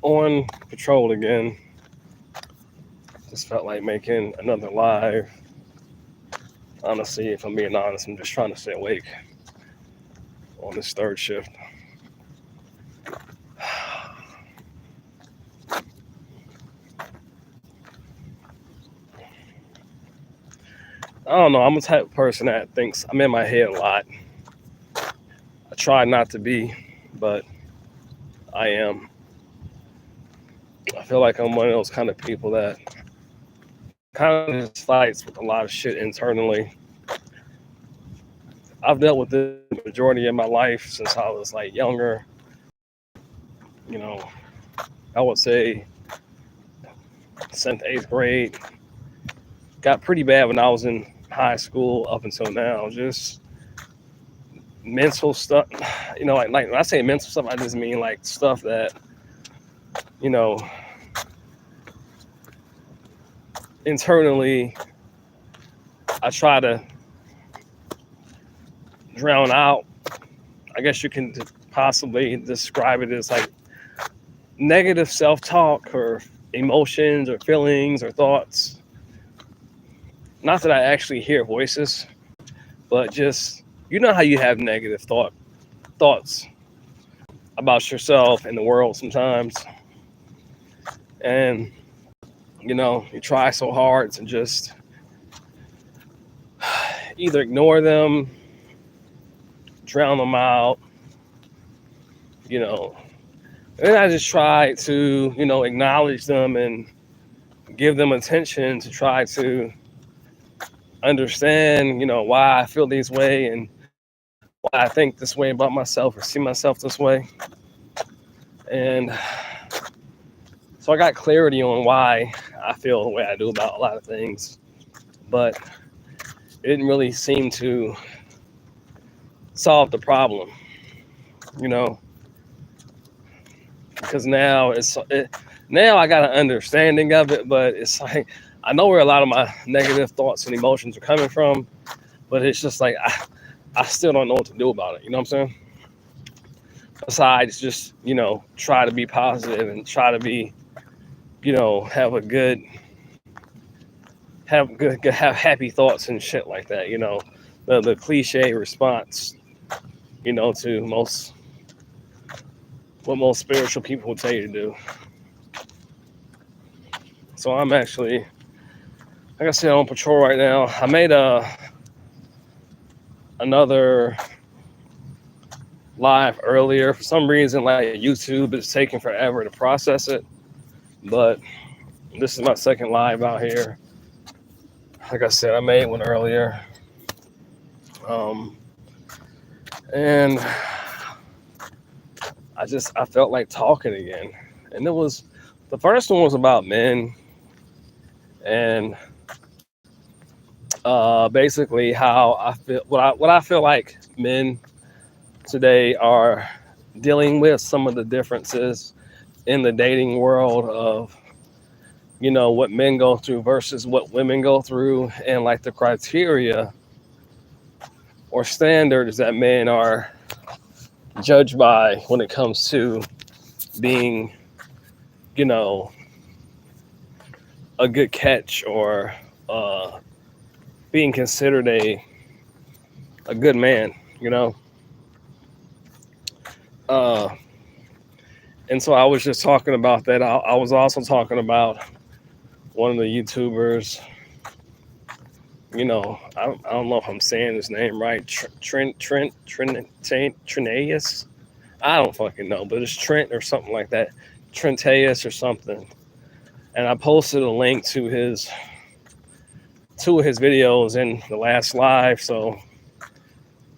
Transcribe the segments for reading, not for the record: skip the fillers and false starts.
On patrol again. Just felt like making another live. Honestly, if I'm being honest, I'm just trying to stay awake on this third shift. I don't know. I'm a type of person that thinks I'm in my head a lot. I try not to be, but I am. I feel like I'm one of those kind of people that kind of just fights with a lot of shit internally. I've dealt with this the majority of my life since I was like younger. You know, I would say seventh, eighth grade. Got pretty bad when I was in high school up until now. Just mental stuff. Like when I say mental stuff, I just mean like stuff that you know internally I try to drown out. I guess you can possibly describe it as like negative self-talk or emotions or feelings or thoughts. Not that I actually hear voices, but just how you have negative thoughts about yourself and the world sometimes, and you try so hard to just either ignore them, drown them out, you know. And I just try to acknowledge them and give them attention to try to understand why I feel this way and why I think this way about myself or see myself this way. And so I got clarity on why I feel the way I do about a lot of things, but it didn't really seem to solve the problem, you know, because now I got an understanding of it, but it's like I know where a lot of my negative thoughts and emotions are coming from, but it's just like I still don't know what to do about it. You know what I'm saying? Besides just try to be positive and try to be have happy thoughts and shit like that. The cliche response to what most spiritual people will tell you to do. So I'm actually, like I said, on patrol right now. I made another live earlier. For some reason, like YouTube is taking forever to process it. But this is my second live out here. Like I said, I made one earlier. And I felt like talking again. And the first one was about men and basically how I feel, what I feel like men today are dealing with, some of the differences in the dating world of what men go through versus what women go through, and like the criteria or standards that men are judged by when it comes to being you know a good catch or being considered a good man, uh and so I was just talking about that. I was also talking about one of the YouTubers. I don't know if I'm saying his name right. Trentaeus. I don't fucking know, but it's Trent or something like that. Trentaeus or something. And I posted a link to two of his videos in the last live. So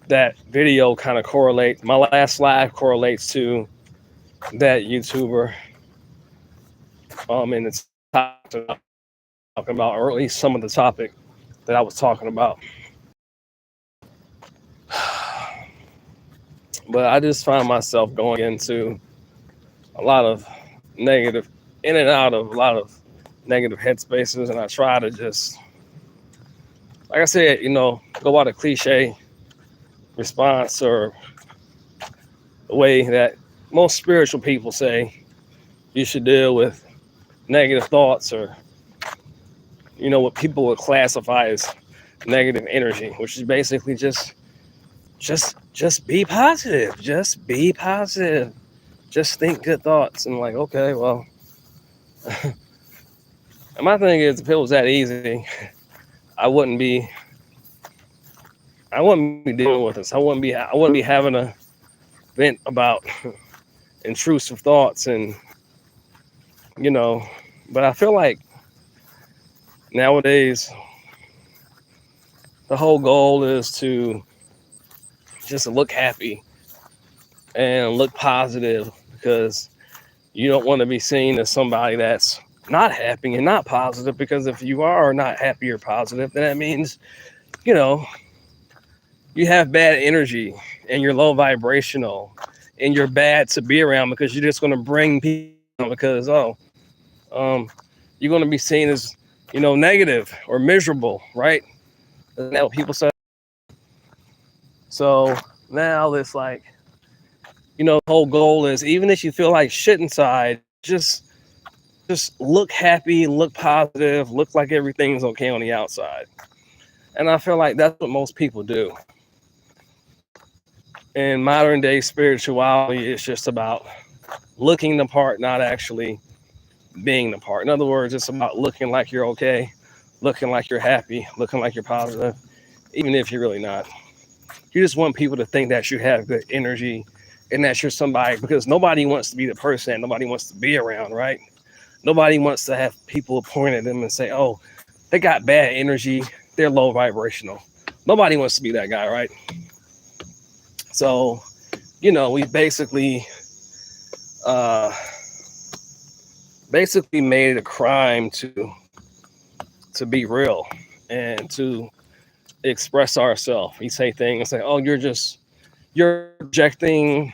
that video kind of correlates. My last live correlates to that YouTuber. And it's talking about, or at least some of the topic that I was talking about. But I just find myself going into a lot of negative, in and out of a lot of negative headspaces, and I try to just, like I said, go by the cliche response or the way that most spiritual people say, you should deal with negative thoughts, or what people would classify as negative energy, which is basically just be positive. Just be positive. Just think good thoughts. And like, okay, well, and my thing is, if it was that easy, I wouldn't be I wouldn't be dealing with this. I wouldn't be having a vent about intrusive thoughts, and you know, but I feel like nowadays the whole goal is to just look happy and look positive, because you don't want to be seen as somebody that's not happy and not positive, because if you are not happy or positive, then that means, you know, you have bad energy and you're low vibrational and you're bad to be around, because you're just going to bring people down, because um you're going to be seen as, negative or miserable, right? Isn't that what people say? So now it's like, the whole goal is, even if you feel like shit inside, just look happy, look positive, look like everything's okay on the outside. And I feel like that's what most people do. In modern day spirituality, it's just about looking the part, not actually being the part. In other words, it's about looking like you're okay, looking like you're happy, looking like you're positive, even if you're really not. You just want people to think that you have good energy and that you're somebody, because nobody wants to be the person that nobody wants to be around, right? Nobody wants to have people point at them and say, oh, they got bad energy, they're low vibrational. Nobody wants to be that guy, right? So, we uh, basically made it a crime to be real and to express ourselves. We say things like, "Oh, you're projecting,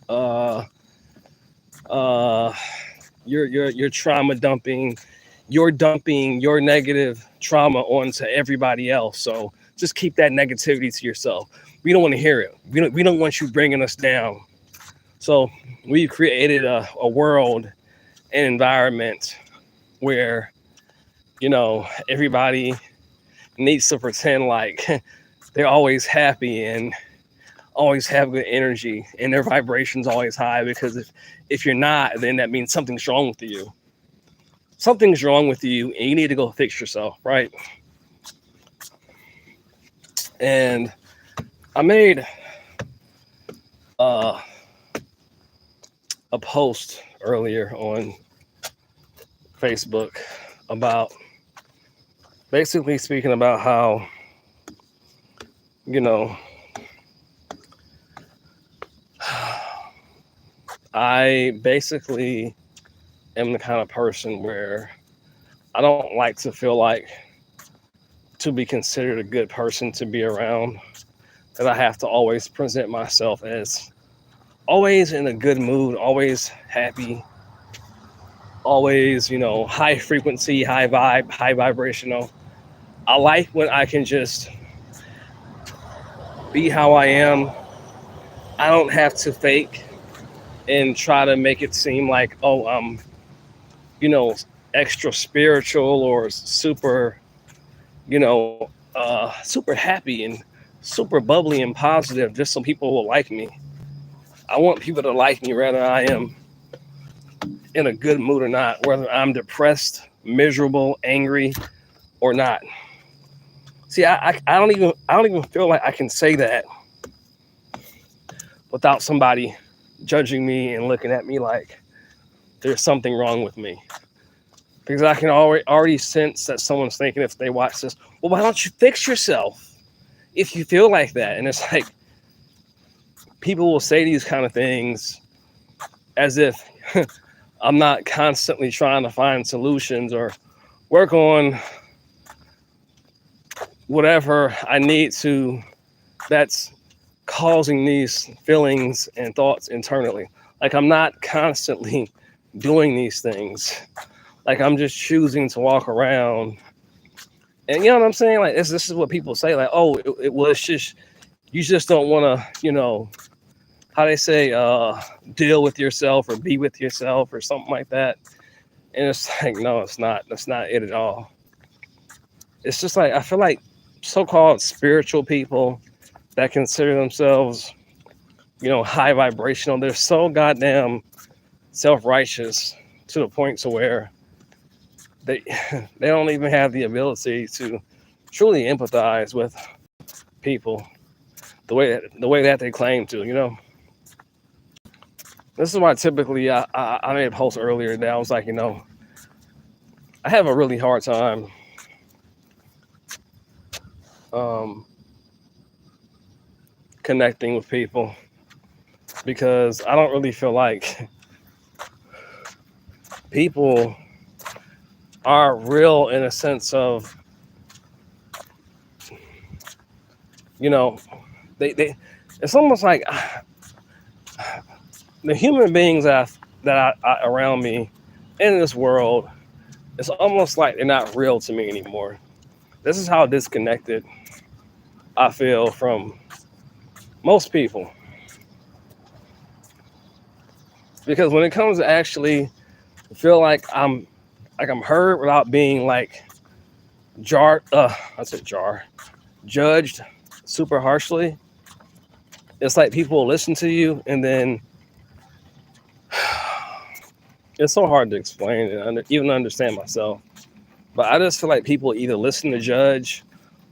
uh, uh, you're trauma dumping, you're dumping your negative trauma onto everybody else. So just keep that negativity to yourself. We don't want to hear it. We don't want you bringing us down." So we created a world, an environment where, everybody needs to pretend like they're always happy and always have good energy and their vibration's always high, because if you're not, then that means something's wrong with you. Something's wrong with you and you need to go fix yourself, right? And I made uh, a post earlier on Facebook about basically speaking about how, you know, I basically am the kind of person where I don't like to feel like, to be considered a good person to be around, that I have to always present myself as always in a good mood, always happy, always, high frequency, high vibe, high vibrational. I like when I can just be how I am. I don't have to fake and try to make it seem like, oh, you know, extra spiritual or super, super happy and super bubbly and positive just so people will like me. I want people to like me whether I am in a good mood or not, whether I'm depressed, miserable, angry, or not. See, I don't even feel like I can say that without somebody judging me and looking at me like there's something wrong with me. Because I can already sense that someone's thinking, if they watch this, well, why don't you fix yourself if you feel like that? And it's like, people will say these kind of things as if I'm not constantly trying to find solutions or work on whatever I need to, that's causing these feelings and thoughts internally. Like, I'm not constantly doing these things. Like, I'm just choosing to walk around. And you know what I'm saying? Like, this is what people say. Like, oh, well, it's just, you just don't want to, how they say, deal with yourself or be with yourself or something like that. And it's like, no, it's not. That's not it at all. It's just like I feel like so-called spiritual people that consider themselves, high vibrational. They're so goddamn self-righteous to the point to where they they don't even have the ability to truly empathize with people the way that they claim to. This is why typically I made a post earlier that I was like, I have a really hard time um, connecting with people because I don't really feel like people are real in a sense of, you know, they it's almost like the human beings that I around me in this world, it's almost like they're not real to me anymore. This is how disconnected I feel from most people. Because when it comes to actually feel like I'm heard without being like I said judged super harshly. It's like people will listen to you and then it's so hard to explain and even understand myself. But I just feel like people either listen to judge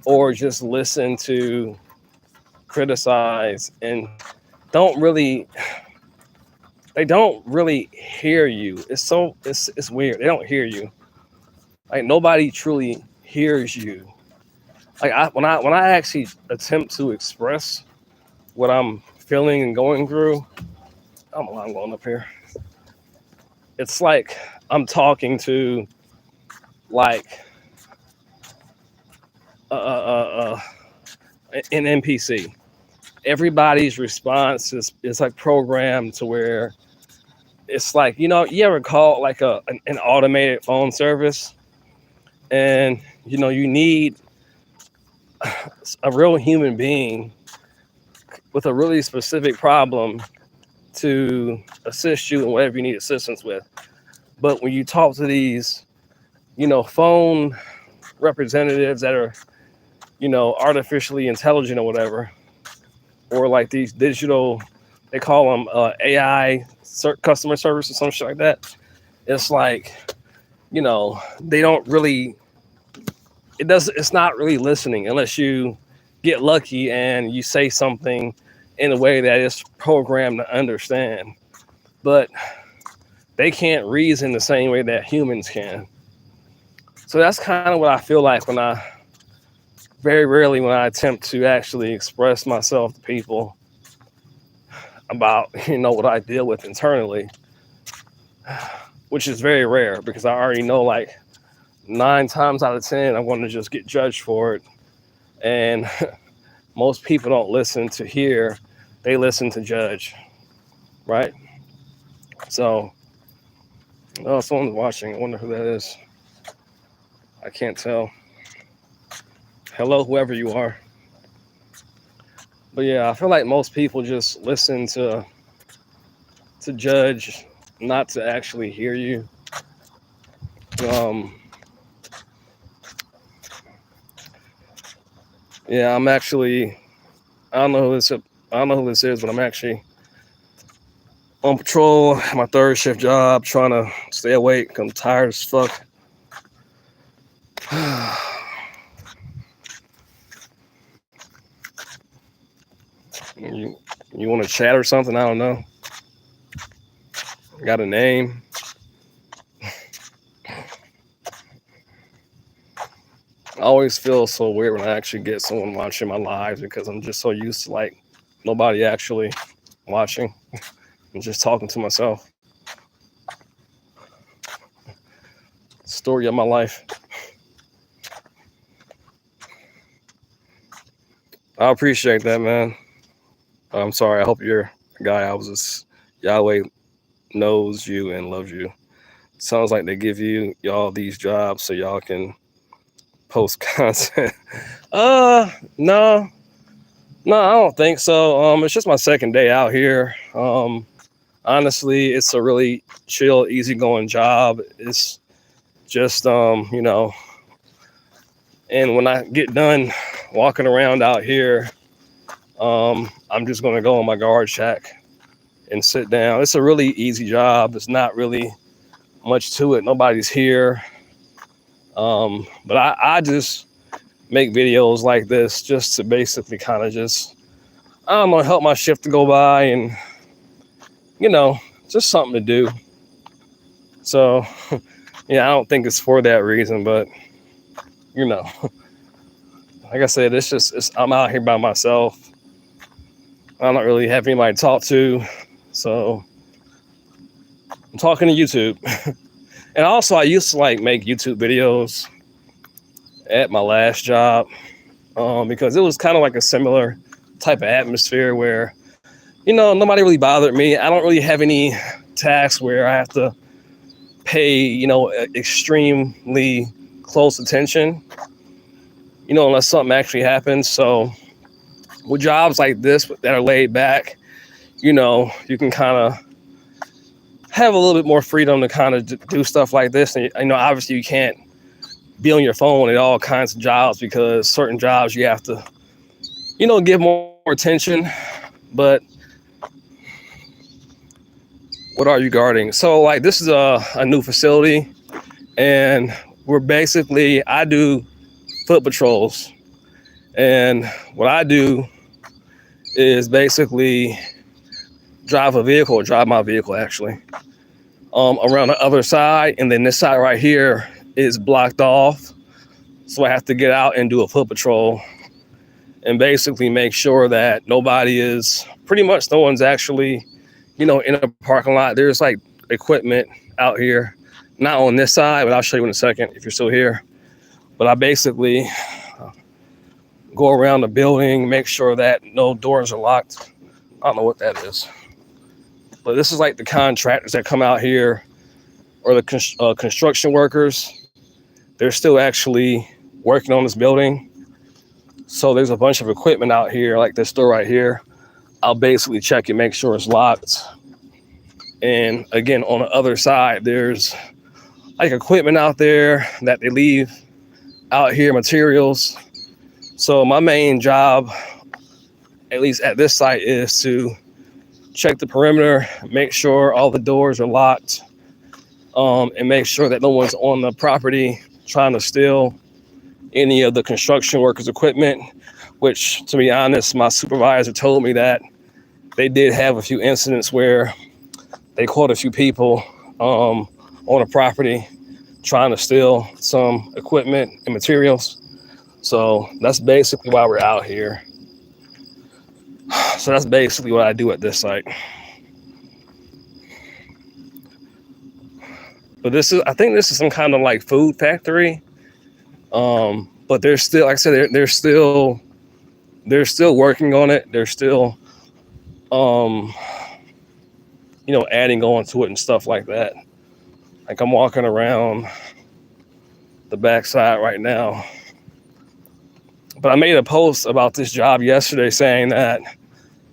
or just listen to criticize and don't really they don't really hear you. It's weird. They don't hear you. Like nobody truly hears you. Like when I actually attempt to express what I'm feeling and going through, I'm going up here. It's like I'm talking to like an NPC. Everybody's response is like programmed to where it's like you ever call like an automated phone service and you need a real human being with a really specific problem to assist you in whatever you need assistance with. But when you talk to these phone representatives that are artificially intelligent or whatever, or like these digital, they call them AI customer service or some shit like that. It's like they don't really. It's not really listening unless you get lucky and you say something in a way that is programmed to understand. But they can't reason the same way that humans can. So that's kind of what I feel like very rarely when I attempt to actually express myself to people about what I deal with internally, which is very rare because I already know like 9 times out of 10 I'm going to just get judged for it. And most people don't listen to hear, they listen to judge, right? So, oh, someone's watching. I wonder who that is. I can't tell. Hello, whoever you are. But yeah, I feel like most people just listen to judge, not to actually hear you. Um, yeah, I'm actually. I don't know who this. I don't know who this is, but I'm actually on patrol, my third shift job, trying to stay awake. I'm tired as fuck. you you want to chat or something? I don't know. Got a name? I always feel so weird when I actually get someone watching my lives because I'm just so used to like nobody actually watching. I'm just talking to myself. Story of my life. I appreciate that, man. I'm sorry. I hope you're a guy. I was just Yahweh knows you and loves you. Sounds like they give y'all these jobs so y'all can post content. No. No, I don't think so. It's just my second day out here. Honestly, it's a really chill, easygoing job. It's just and when I get done walking around out here, I'm just gonna go in my guard shack and sit down. It's a really easy job. It's not really much to it. Nobody's here. But I just make videos like this just to basically kind of just, I don't know, help my shift to go by and, you know, just something to do. So, yeah, I don't think it's for that reason, but, you know, like I said, I'm out here by myself. I don't really have anybody to talk to. So I'm talking to YouTube. And also, I used to like make YouTube videos at my last job because it was kind of like a similar type of atmosphere where, nobody really bothered me. I don't really have any tasks where I have to pay, extremely close attention, unless something actually happens. So with jobs like this that are laid back, you can kind of have a little bit more freedom to kind of do stuff like this. And, obviously you can't be on your phone at all kinds of jobs because certain jobs you have to, give more attention. But what are you guarding? So like this is a new facility, and I do foot patrols. And what I do is basically drive my vehicle actually, around the other side. And then this side right here is blocked off. So I have to get out and do a foot patrol and basically make sure that no one's actually, in a parking lot. There's like equipment out here, not on this side, but I'll show you in a second if you're still here. But I basically go around the building, make sure that no doors are locked. I don't know what that is. But this is like the contractors that come out here, or the construction workers. They're still actually working on this building. So there's a bunch of equipment out here, like this door right here. I'll basically check it, make sure it's locked. And again, on the other side, there's like equipment out there that they leave out here, materials. So my main job, at least at this site, is to check the perimeter, make sure all the doors are locked, and make sure that no one's on the property trying to steal any of the construction workers' equipment, which, to be honest, my supervisor told me that they did have a few incidents where they caught a few people on a property trying to steal some equipment and materials. So that's basically why we're out here. So that's basically what I do at this site. But I think this is some kind of like food factory. But they're still, like I said, they're still working on it. They're still, adding on to it and stuff like that. Like I'm walking around the backside right now. But I made a post about this job yesterday saying that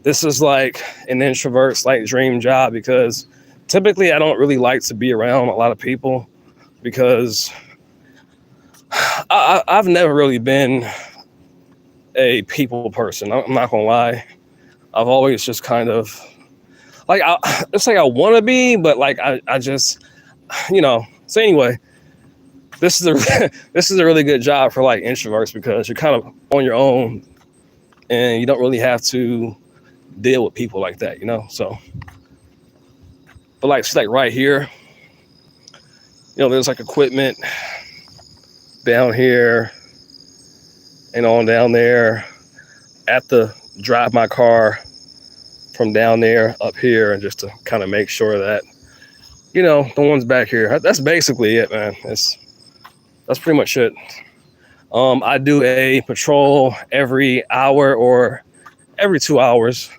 this is like an introvert's like dream job, because typically I don't really like to be around a lot of people because I've never really been a people person. I'm not gonna lie. I've always just kind of like, it's like I want to be, but like I just, So anyway, this is a really good job for like introverts because you're kind of on your own and you don't really have to deal with people like that, So, but like it's like right here, there's like equipment down here and on down there. I have to drive my car from down there up here, and just to kind of make sure that no one's back here. That's basically it, man. That's pretty much it. I do a patrol every hour or every 2 hours.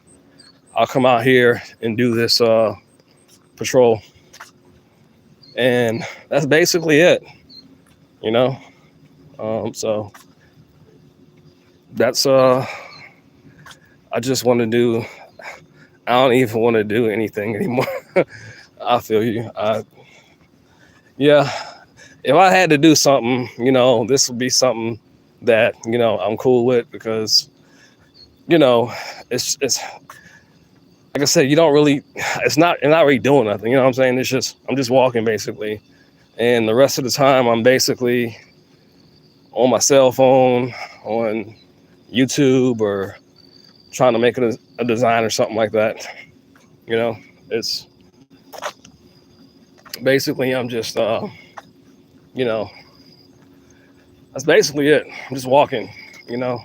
I'll come out here and do this patrol, and that's basically it. So that's I just want to do. I don't even want to do anything anymore. I feel you. Yeah, if I had to do something, this would be something that I'm cool with because you know it's like I said, you don't really. It's not. You're not really doing nothing. You know what I'm saying? It's just I'm just walking basically, and the rest of the time I'm basically on my cell phone, on YouTube, or trying to make a design or something like that. You know, it's basically I'm just you know that's basically it. I'm just walking. You know,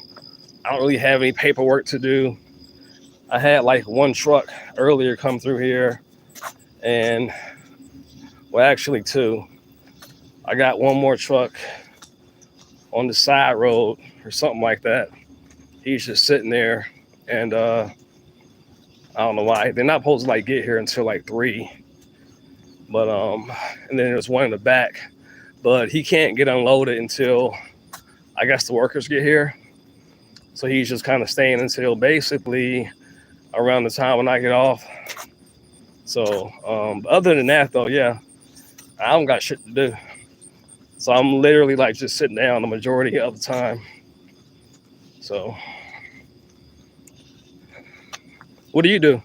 I don't really have any paperwork to do. I had like one truck earlier come through here, and well, actually two. I got one more truck on the side road or something like that. He's just sitting there, and I don't know why they're not supposed to like get here until like 3. But and then there's one in the back, but he can't get unloaded until I guess the workers get here. So he's just kind of staying until basically around the time when I get off. So other than that though, yeah, I don't got shit to do. So I'm literally like just sitting down the majority of the time. So what do you do?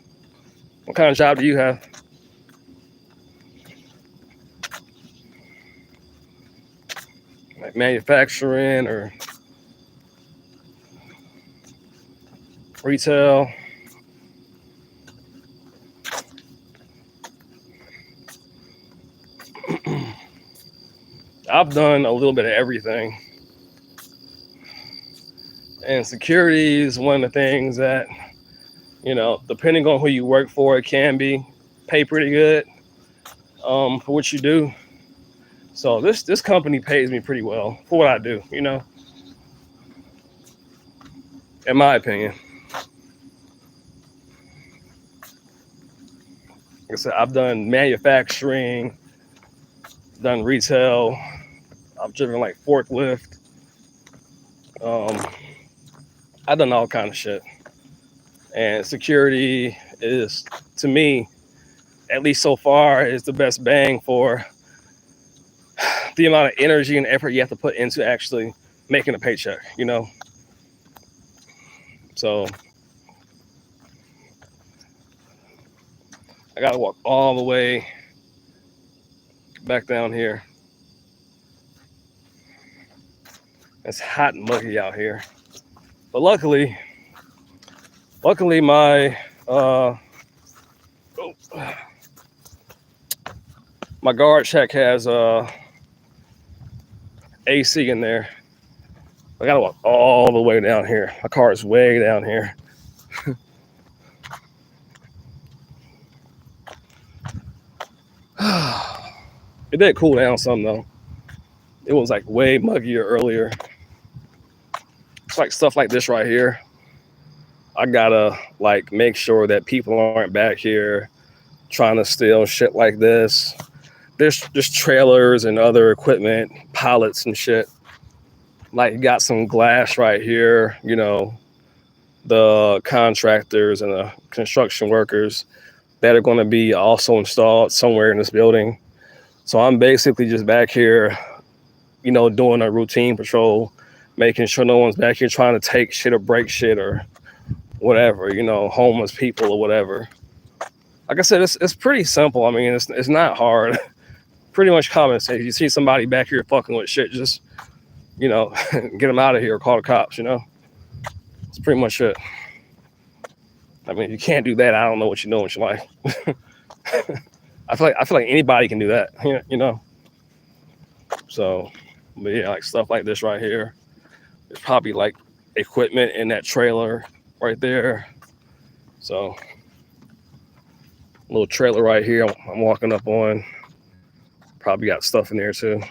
What kind of job do you have? Like manufacturing or retail? I've done a little bit of everything. And security is one of the things that, depending on who you work for, it can be pay pretty good for what you do. So this company pays me pretty well for what I do, in my opinion. Like I said, I've done manufacturing, done retail, I've driven like forklift. Um, I've done all kind of shit. And security is, to me, at least so far, is the best bang for the amount of energy and effort you have to put into actually making a paycheck. So I gotta walk all the way back down here. It's hot and muggy out here. But luckily uh oh, my guard check has AC in there. I gotta walk all the way down here. My car is way down here. It did cool down some though. It was like way muggier earlier. It's like stuff like this right here. I gotta like make sure that people aren't back here trying to steal shit like this. There's trailers and other equipment, pallets and shit. Like you got some glass right here, the contractors and the construction workers that are going to be also installed somewhere in this building. So I'm basically just back here, doing a routine patrol, making sure no one's back here trying to take shit or break shit or whatever, homeless people or whatever. Like I said, it's pretty simple. I mean, it's not hard. Pretty much common sense. If you see somebody back here fucking with shit, just, get them out of here or call the cops. It's pretty much it. I mean, if you can't do that, I don't know what you know in your life. I feel like anybody can do that, So, but yeah, like stuff like this right here. There's probably like equipment in that trailer right there. So, little trailer right here I'm walking up on. Probably got stuff in there too.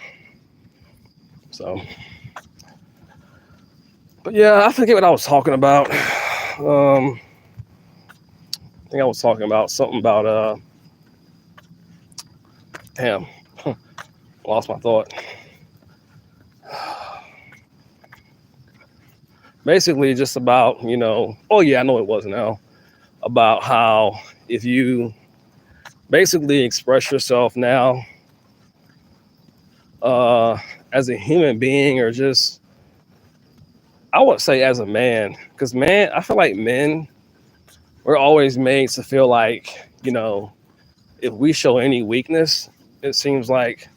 So, but yeah, I forget what I was talking about. I think I was talking about something about damn, lost my thought. basically just about, oh yeah, I know it was now, about how if you basically express yourself now uh, as a human being, or just, I would say as a man, because man, I feel like men, we're always made to feel like, if we show any weakness, it seems like,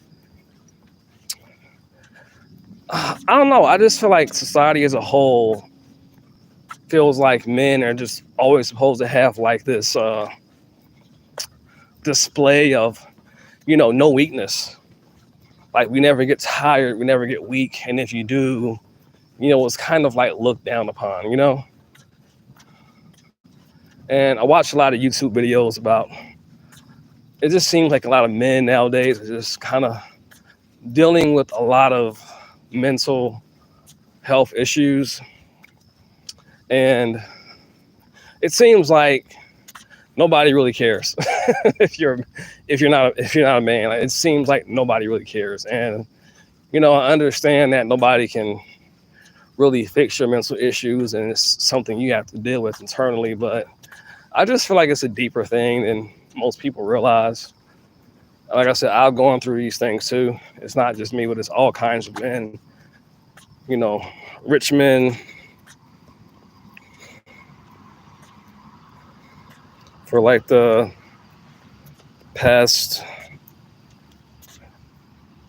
I don't know, I just feel like society as a whole feels like men are just always supposed to have like this display of, no weakness. Like we never get tired, we never get weak, and if you do, it's kind of like looked down upon. And I watch a lot of YouTube videos about, it just seems like a lot of men nowadays are just kind of dealing with a lot of mental health issues. And it seems like nobody really cares if you're not a man. Like, it seems like nobody really cares. And I understand that nobody can really fix your mental issues, and it's something you have to deal with internally, but I just feel like it's a deeper thing than most people realize. Like I said, I've gone through these things too. It's not just me, but it's all kinds of men, you know, rich men, for like the past,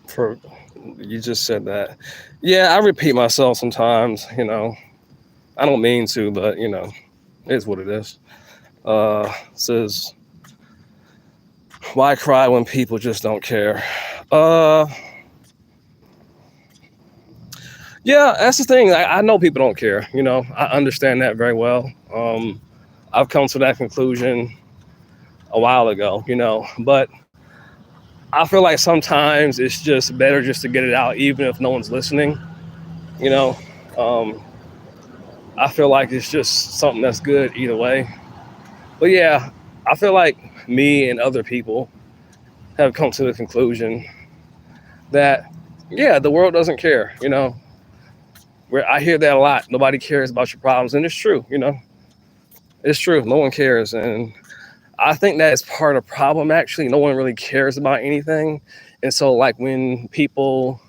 for, you just said that. Yeah, I repeat myself sometimes. I don't mean to, but it is what it is. Says, why cry when people just don't care? Uh, yeah, that's the thing. I know people don't care. I understand that very well. I've come to that conclusion a while ago. But I feel like sometimes it's just better just to get it out, even if no one's listening. You know, um, I feel like it's just something that's good either way. But yeah, I feel like me and other people have come to the conclusion that, yeah, the world doesn't care. Where I hear that a lot. Nobody cares about your problems, and it's true. It's true. No one cares, and I think that is part of the problem. Actually, no one really cares about anything, and so like when people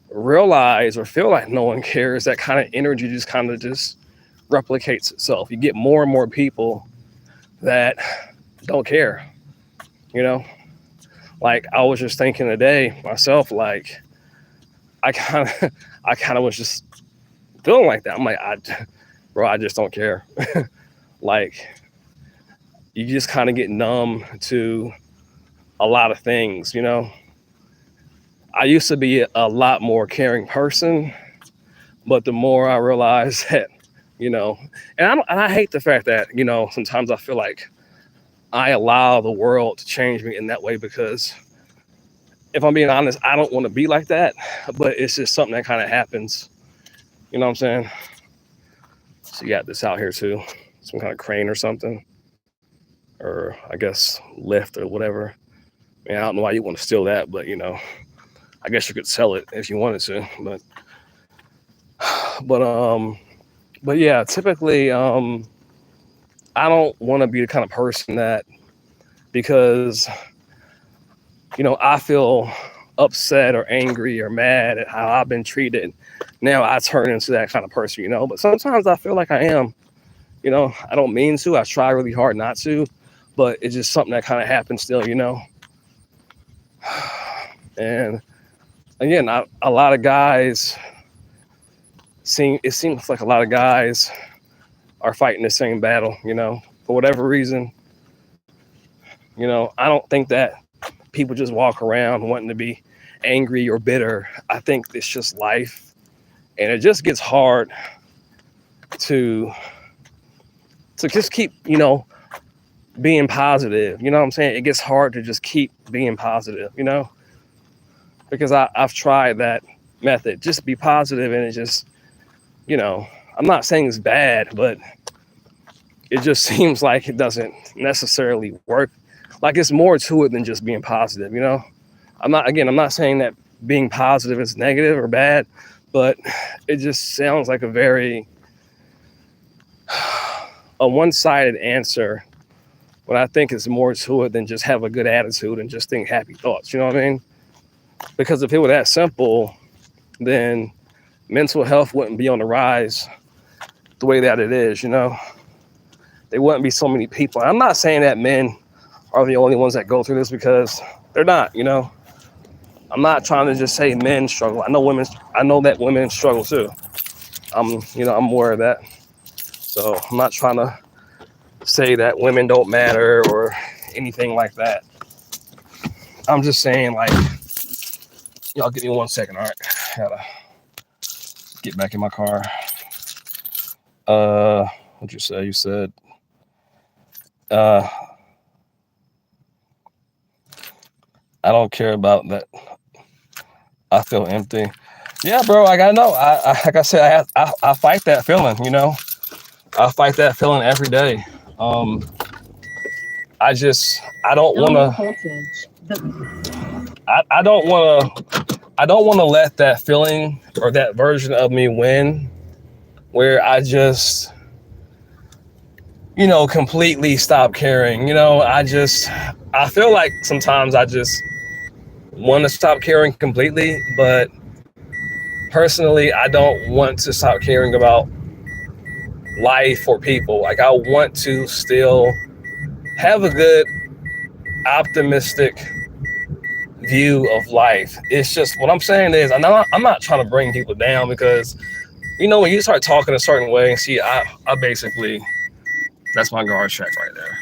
realize or feel like no one cares, that kind of energy just kind of just replicates itself. You get more and more people that don't care. You know, like I was just thinking today myself, like I kind of, I kind of was just feeling like that. I'm like, bro, I just don't care. Like you just kind of get numb to a lot of things. I used to be a lot more caring person, but the more I realize that, you know, and I hate the fact that, sometimes I feel like I allow the world to change me in that way, because if I'm being honest, I don't want to be like that, but it's just something that kind of happens. You know what I'm saying? So you got this out here too, some kind of crane or something, or I guess lift or whatever. Man, I don't know why you want to steal that, but I guess you could sell it if you wanted to. But but yeah, typically I don't want to be the kind of person that, because I feel upset or angry or mad at how I've been treated, now I turn into that kind of person. But sometimes I feel like I am. I don't mean to. I try really hard not to, but it's just something that kind of happens still. And again, a lot of guys it seems like a lot of guys are fighting the same battle. For whatever reason. I don't think that people just walk around wanting to be angry or bitter. I think it's just life, and it just gets hard to just keep being positive. You know what I'm saying? It gets hard to just keep being positive. Because I've tried that method, just be positive, and it just, I'm not saying it's bad, but it just seems like it doesn't necessarily work. Like it's more to it than just being positive. I'm not saying that being positive is negative or bad, but it just sounds like a one-sided answer when I think it's more to it than just have a good attitude and just think happy thoughts. You know what I mean? Because if it were that simple, then mental health wouldn't be on the rise the way that it is. There wouldn't be so many people. I'm not saying that men are the only ones that go through this, because they're not. I'm not trying to just say men struggle. I know that women struggle too. I'm aware of that. So I'm not trying to say that women don't matter or anything like that. I'm just saying, like, y'all give me 1 second, all right? Gotta get back in my car. What'd you say? You said, I don't care about that. I feel empty. Yeah, bro, I gotta know. Like I said, I fight that feeling, I fight that feeling every day. I don't want to, I don't want to let that feeling or that version of me win, where I just, completely stop caring. I feel like sometimes I just want to stop caring completely, but personally, I don't want to stop caring about life or people. Like, I want to still have a good, optimistic view of life. It's just, what I'm saying is, I'm not trying to bring people down, because when you start talking a certain way, see, I basically, that's my guard shack right there.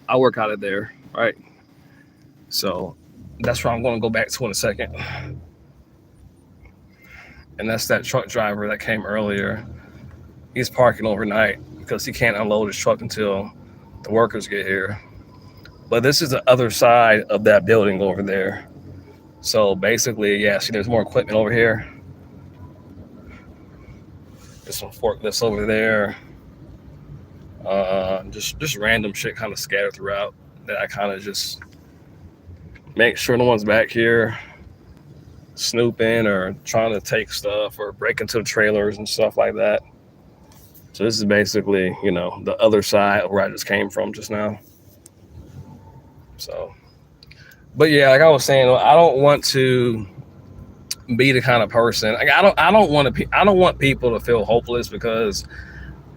I work out of there, right? So that's where I'm going to go back to in a second. And that's that truck driver that came earlier. He's parking overnight because he can't unload his truck until the workers get here. But this is the other side of that building over there. So basically, yeah, see, there's more equipment over here. There's some forklifts over there. Just random shit kind of scattered throughout that I kind of just make sure no one's back here snooping or trying to take stuff or break into the trailers and stuff like that. So this is basically, the other side of where I just came from just now. So, but yeah, like I was saying, I don't want to be the kind of person. Like, I don't want people to feel hopeless, because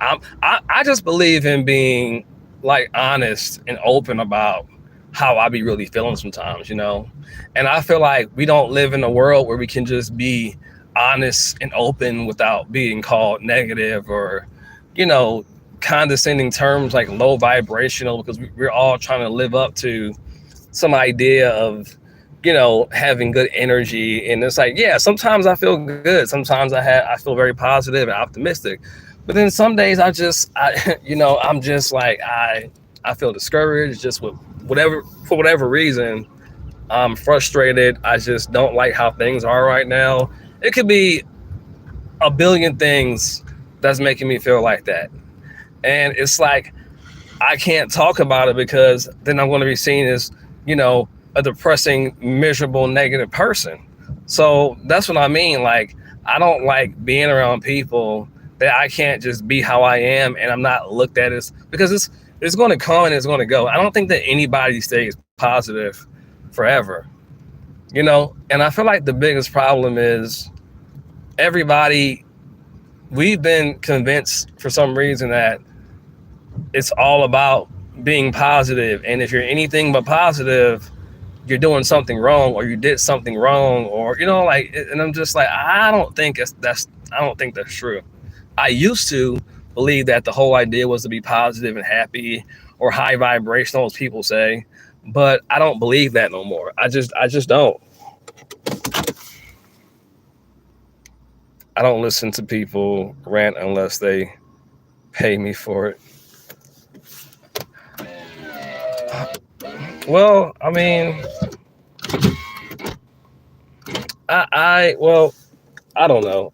I just believe in being, like, honest and open about how I be really feeling sometimes, and I feel like we don't live in a world where we can just be honest and open without being called negative or, condescending terms like low vibrational, because we're all trying to live up to some idea of, having good energy. And it's like, yeah, sometimes I feel good. Sometimes I feel very positive and optimistic. But then some days I'm just like, I feel discouraged just for whatever reason. I'm frustrated. I just don't like how things are right now. It could be a billion things that's making me feel like that. And it's like, I can't talk about it, because then I'm going to be seen as, a depressing, miserable, negative person. So that's what I mean. Like, I don't like being around people that I can't just be how I am and I'm not looked at as, because it's going to come and it's going to go. I don't think that anybody stays positive forever, and I feel like the biggest problem is we've been convinced for some reason that it's all about being positive. And if you're anything but positive, you're doing something wrong, or you did something wrong, or, and I'm just like, I don't think that's true. I used to believe that the whole idea was to be positive and happy or high vibrational, as people say, but I don't believe that no more. I just don't. I don't listen to people rant unless they pay me for it. Well, I mean, I don't know.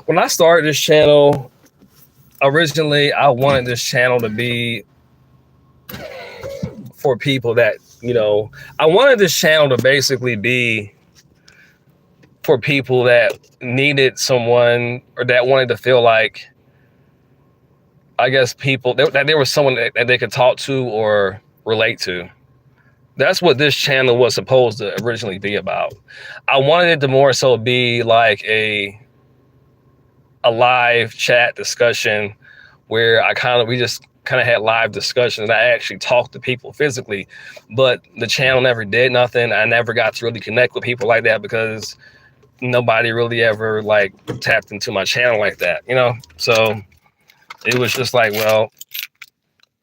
When I started this channel, originally I wanted this channel to be for people that I wanted this channel to basically be for people that needed someone or that wanted to feel like, I guess, people that there was someone that they could talk to or relate to. That's what this channel was supposed to originally be about. I wanted it to more so be like a live chat discussion where we just kind of had live discussions. I actually talked to people physically, but the channel never did nothing. I never got to really connect with people like that because nobody really ever like tapped into my channel like that, So it was just like, well,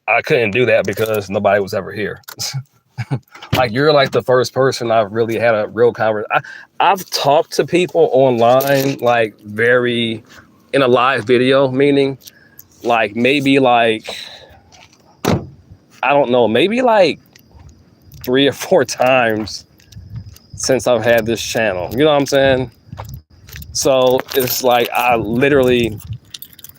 I couldn't do that because nobody was ever here. Like, you're like the first person I've really had a real conversation. I've talked to people online, like in a live video, meaning like maybe like, I don't know, maybe like 3 or 4 times since I've had this channel. You know what I'm saying? So it's like I literally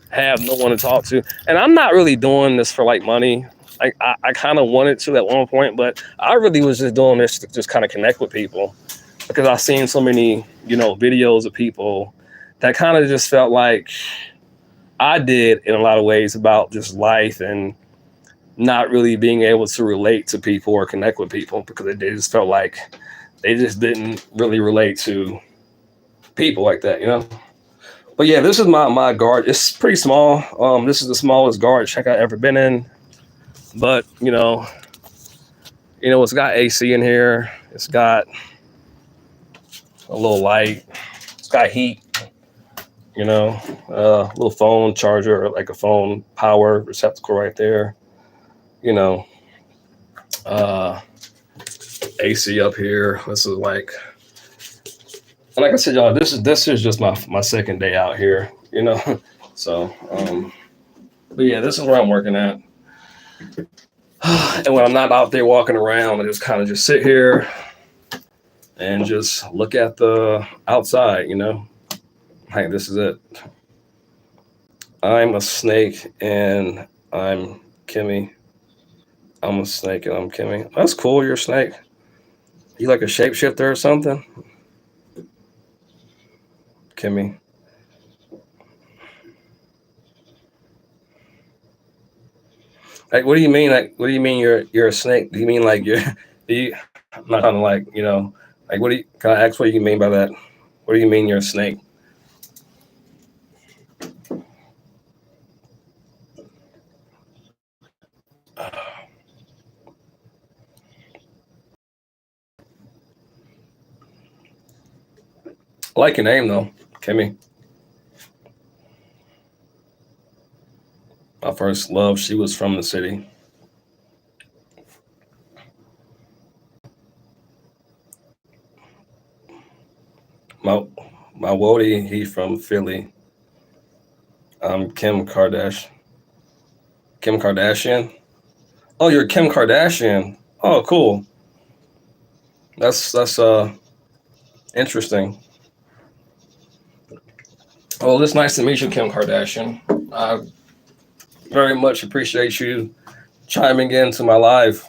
have no one to talk to. And I'm not really doing this for like money. Like I kind of wanted to at one point, but I really was just doing this to just kind of connect with people because I've seen so many, videos of people that kind of just felt like I did in a lot of ways about just life and not really being able to relate to people or connect with people because they just felt like they just didn't really relate to people like that. But yeah, this is my guard. It's pretty small. This is the smallest guard check I've ever been in. But it's got AC in here. It's got a little light. It's got heat. Little phone charger, like a phone power receptacle right there. Uh, AC up here. This is like I said, y'all, this is just my second day out here. So but yeah, this is where I'm working at. And when I'm not out there walking around, I just kind of just sit here and just look at the outside, Like, this is it. I'm a snake and I'm Kimmy. I'm a snake and I'm Kimmy. That's cool, you're a snake. You like a shapeshifter or something? Kimmy. Like, what do you mean? Like, what do you mean you're a snake? Do you mean like I'm not kind of like, like, can I ask what you mean by that? What do you mean you're a snake? I like your name though, Kimmy. My first love, she was from the city. My my Wody, he from Philly. I'm Kim Kardashian. Kim Kardashian? Oh, you're Kim Kardashian. Oh, cool. That's interesting. Well, it's nice to meet you, Kim Kardashian. I very much appreciate you chiming into my life.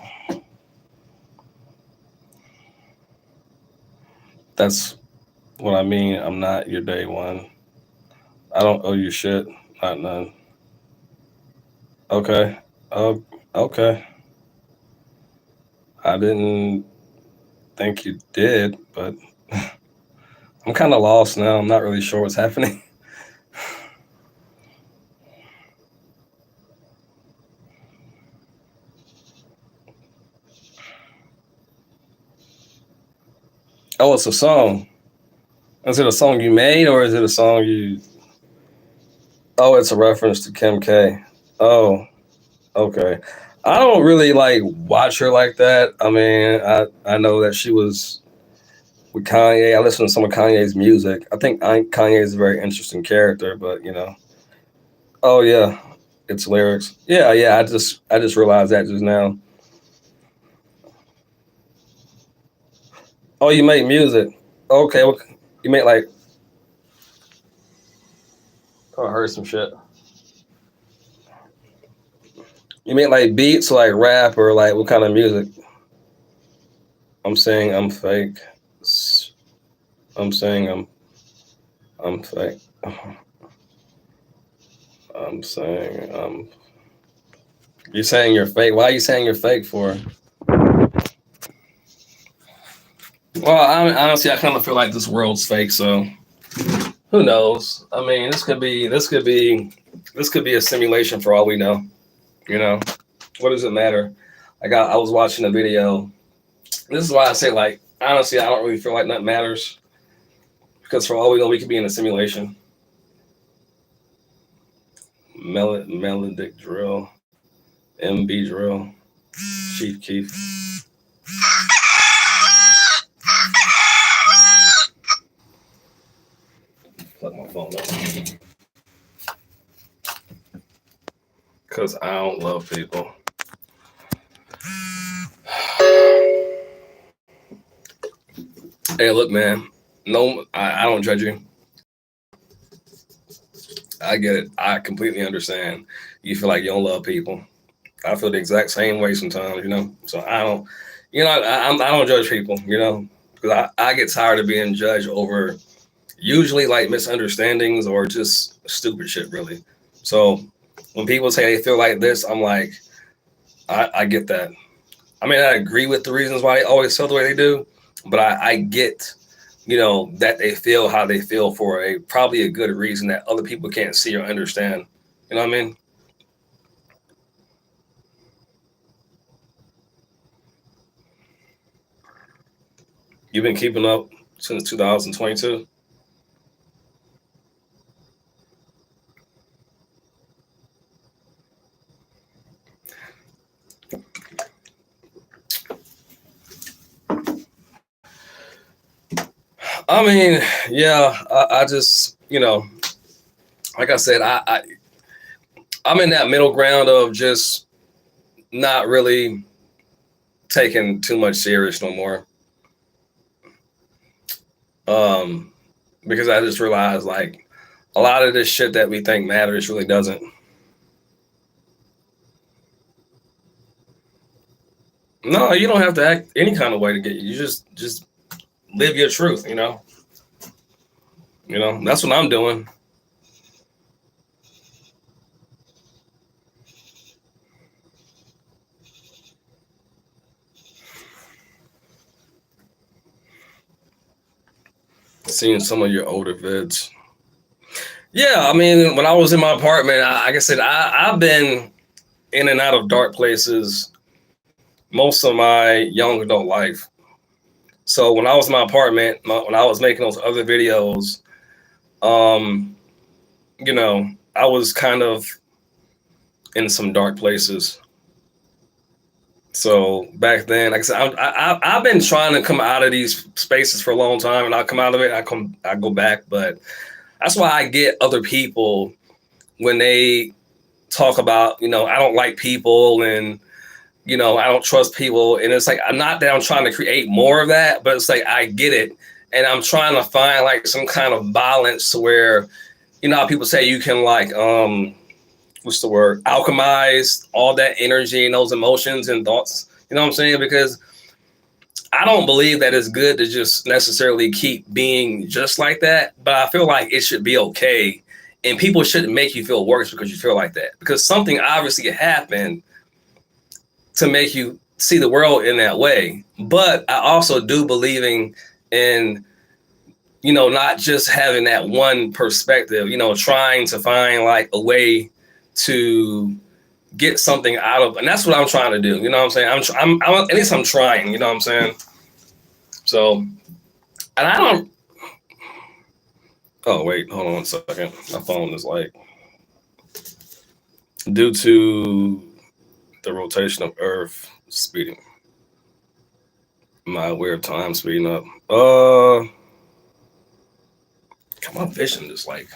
That's what I mean. I'm not your day one. I don't owe you shit. Not none. Okay. Okay. I didn't think you did, but I'm kind of lost now. I'm not really sure what's happening. Oh, it's a song. Is it a song you made or is it a song you? Oh, it's a reference to Kim K. Oh, okay. I don't really like watch her like that. I mean, I know that she was with Kanye. I listen to some of Kanye's music. I think Kanye is a very interesting character, but oh yeah, it's lyrics. Yeah, yeah. I just realized that just now. Oh, you make music. Okay, well, you make like. Oh, I heard some shit. You make like beats, like rap, or like what kind of music? I'm saying I'm fake. I'm saying I'm fake. I'm saying You're saying you're fake. Why are you saying you're fake for? Well, honestly, I kind of feel like this world's fake. So who knows? I mean, this could be a simulation for all we know. You know, what does it matter? I was watching a video. This is why I say, like, honestly, I don't really feel like nothing matters because for all we know, we could be in a simulation. Melodic drill, MB drill, Chief Keef. Plug my phone up because I don't love people. Hey, look, man. No, I don't judge you. I get it. I completely understand. You feel like you don't love people. I feel the exact same way sometimes, you know. So I don't, I don't judge people, you know, because I get tired of being judged over usually like misunderstandings or just stupid shit, really. So when people say they feel like this, I'm like, I get that. I mean, I agree with the reasons why they always feel the way they do, but I get, that they feel how they feel for a probably a good reason that other people can't see or understand. You know what I mean? You've been keeping up since 2022. I mean, yeah, I just, like I said, I'm in that middle ground of just not really taking too much serious no more. Um, because I just realized like a lot of this shit that we think matters really doesn't. No, you don't have to act any kind of way to get you. You just live your truth, you know. That's what I'm doing. Seeing some of your older vids. Yeah, I mean, when I was in my apartment, like I said, I've been in and out of dark places most of my young adult life. So when I was in my apartment, when I was making those other videos, um, I was kind of in some dark places. So back then, like I said, I've been trying to come out of these spaces for a long time, and I come out of it, I go back. But that's why I get other people when they talk about, I don't like people and I don't trust people. And it's like, I'm not that I'm trying to create more of that, but it's like, I get it. And I'm trying to find like some kind of balance to where, how people say you can like, what's the word? Alchemize all that energy and those emotions and thoughts. You know what I'm saying? Because I don't believe that it's good to just necessarily keep being just like that, but I feel like it should be okay. And people shouldn't make you feel worse because you feel like that. Because something obviously happened to make you see the world in that way. But I also do believing in, not just having that one perspective, trying to find like a way to get something out of, and that's what I'm trying to do. You know what I'm saying? I'm at least I'm trying. You know what I'm saying? So, and I don't. Oh wait, hold on 1 second. My phone is like, due to the rotation of Earth speeding, my weird time speeding up. My vision is like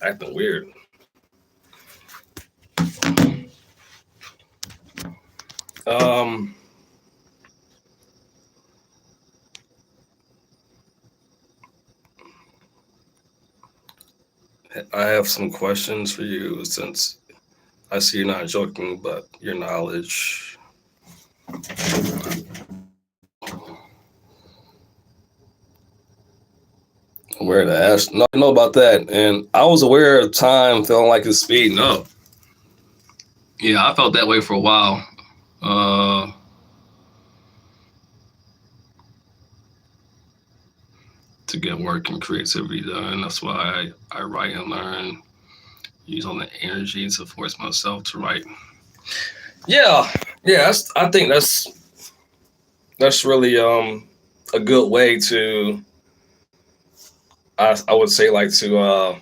acting weird. Um, I have some questions for you since I see you're not joking, but your knowledge. Aware of the ash. No, I know about that. And I was aware of time feeling like it's speeding up. Yeah, I felt that way for a while. Uh, to get work and creativity done. That's why I write and learn, use all the energy to force myself to write. Yeah, yeah. I think that's really a good way to I would say like to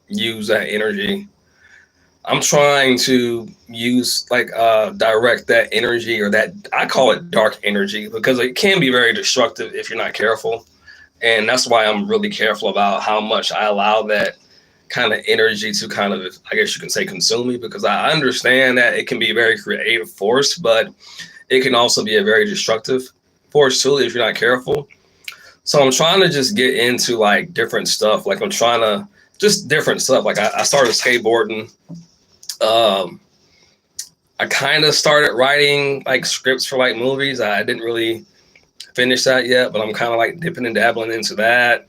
use that energy. I'm trying to use like direct that energy, or that I call it dark energy, because it can be very destructive if you're not careful. And that's why I'm really careful about how much I allow that kind of energy to kind of, I guess you can say, consume me, because I understand that it can be a very creative force, but it can also be a very destructive force too if you're not careful. So I'm trying to just get into like different stuff. Like I'm trying to just different stuff. Like I started skateboarding. Um, I kind of started writing like scripts for like movies. I didn't really finish that yet, but I'm kind of like dipping and dabbling into that.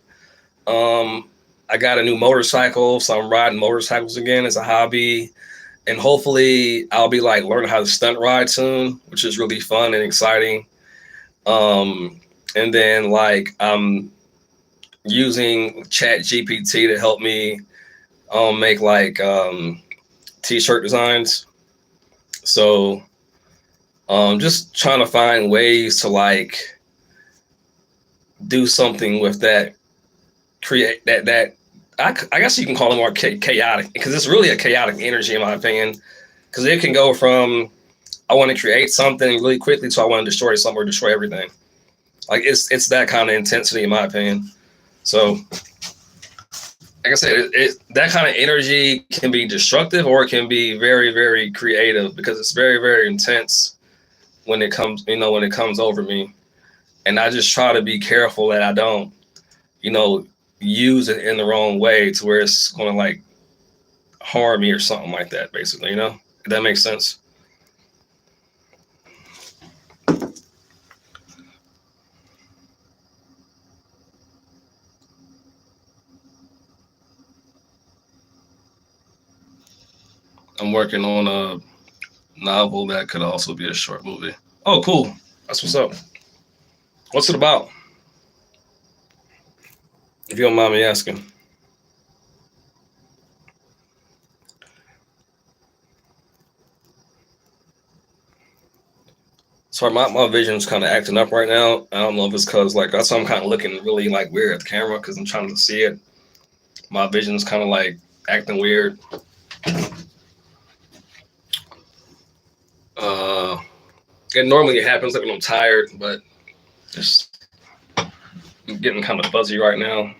I got a new motorcycle, so I'm riding motorcycles again as a hobby. And hopefully I'll be like learning how to stunt ride soon, which is really fun and exciting. Um, and then like I'm using Chat GPT to help me make like t-shirt designs. So just trying to find ways to like do something with that, create that I guess you can call it more chaotic, because it's really a chaotic energy in my opinion, because it can go from I want to create something really quickly to I want to destroy something or destroy everything. Like it's that kind of intensity in my opinion. So like I said, that kind of energy can be destructive or it can be very, very creative, because it's very, very intense when it comes, when it comes over me. And I just try to be careful that I don't, you know, use it in the wrong way to where it's going to like harm me or something like that, basically, if that makes sense. I'm working on a novel that could also be a short movie. Oh, cool. That's what's up. What's it about? If you don't mind me asking. Sorry, my vision's kind of acting up right now. I don't know if it's because like that's why I'm kind of looking really like weird at the camera, because I'm trying to see it. My vision's kind of like acting weird. Uh, it normally happens like when I'm tired, but just getting kind of fuzzy right now.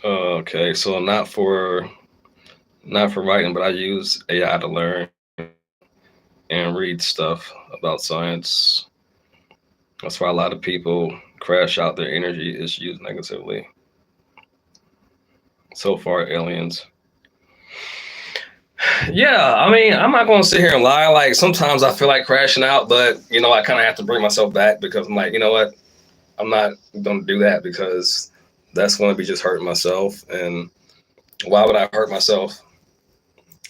Okay, so not for writing, but I use AI to learn and read stuff about science. That's why a lot of people crash out. Their energy is used negatively. So far, aliens. Yeah, I mean, I'm not going to sit here and lie. Like sometimes I feel like crashing out, but I kind of have to bring myself back, because I'm like, you know what? I'm not going to do that, because that's going to be just hurting myself. And why would I hurt myself?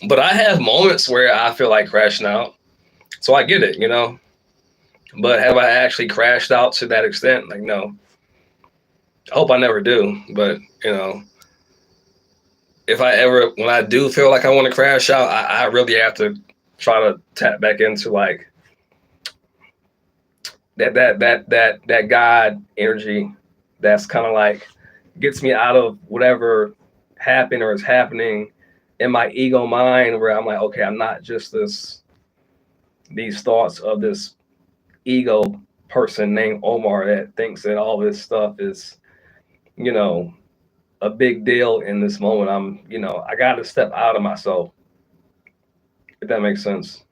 But I have moments where I feel like crashing out. So I get it. But have I actually crashed out to that extent? Like, no. I hope I never do. But, if I ever, when I do feel like I want to crash out, I really have to try to tap back into like that God energy that's kind of like gets me out of whatever happened or is happening in my ego mind, where I'm like, okay, I'm not just these thoughts of this ego person named Omar that thinks that all this stuff is, you know, a big deal in this moment. I got to step out of myself, if that makes sense,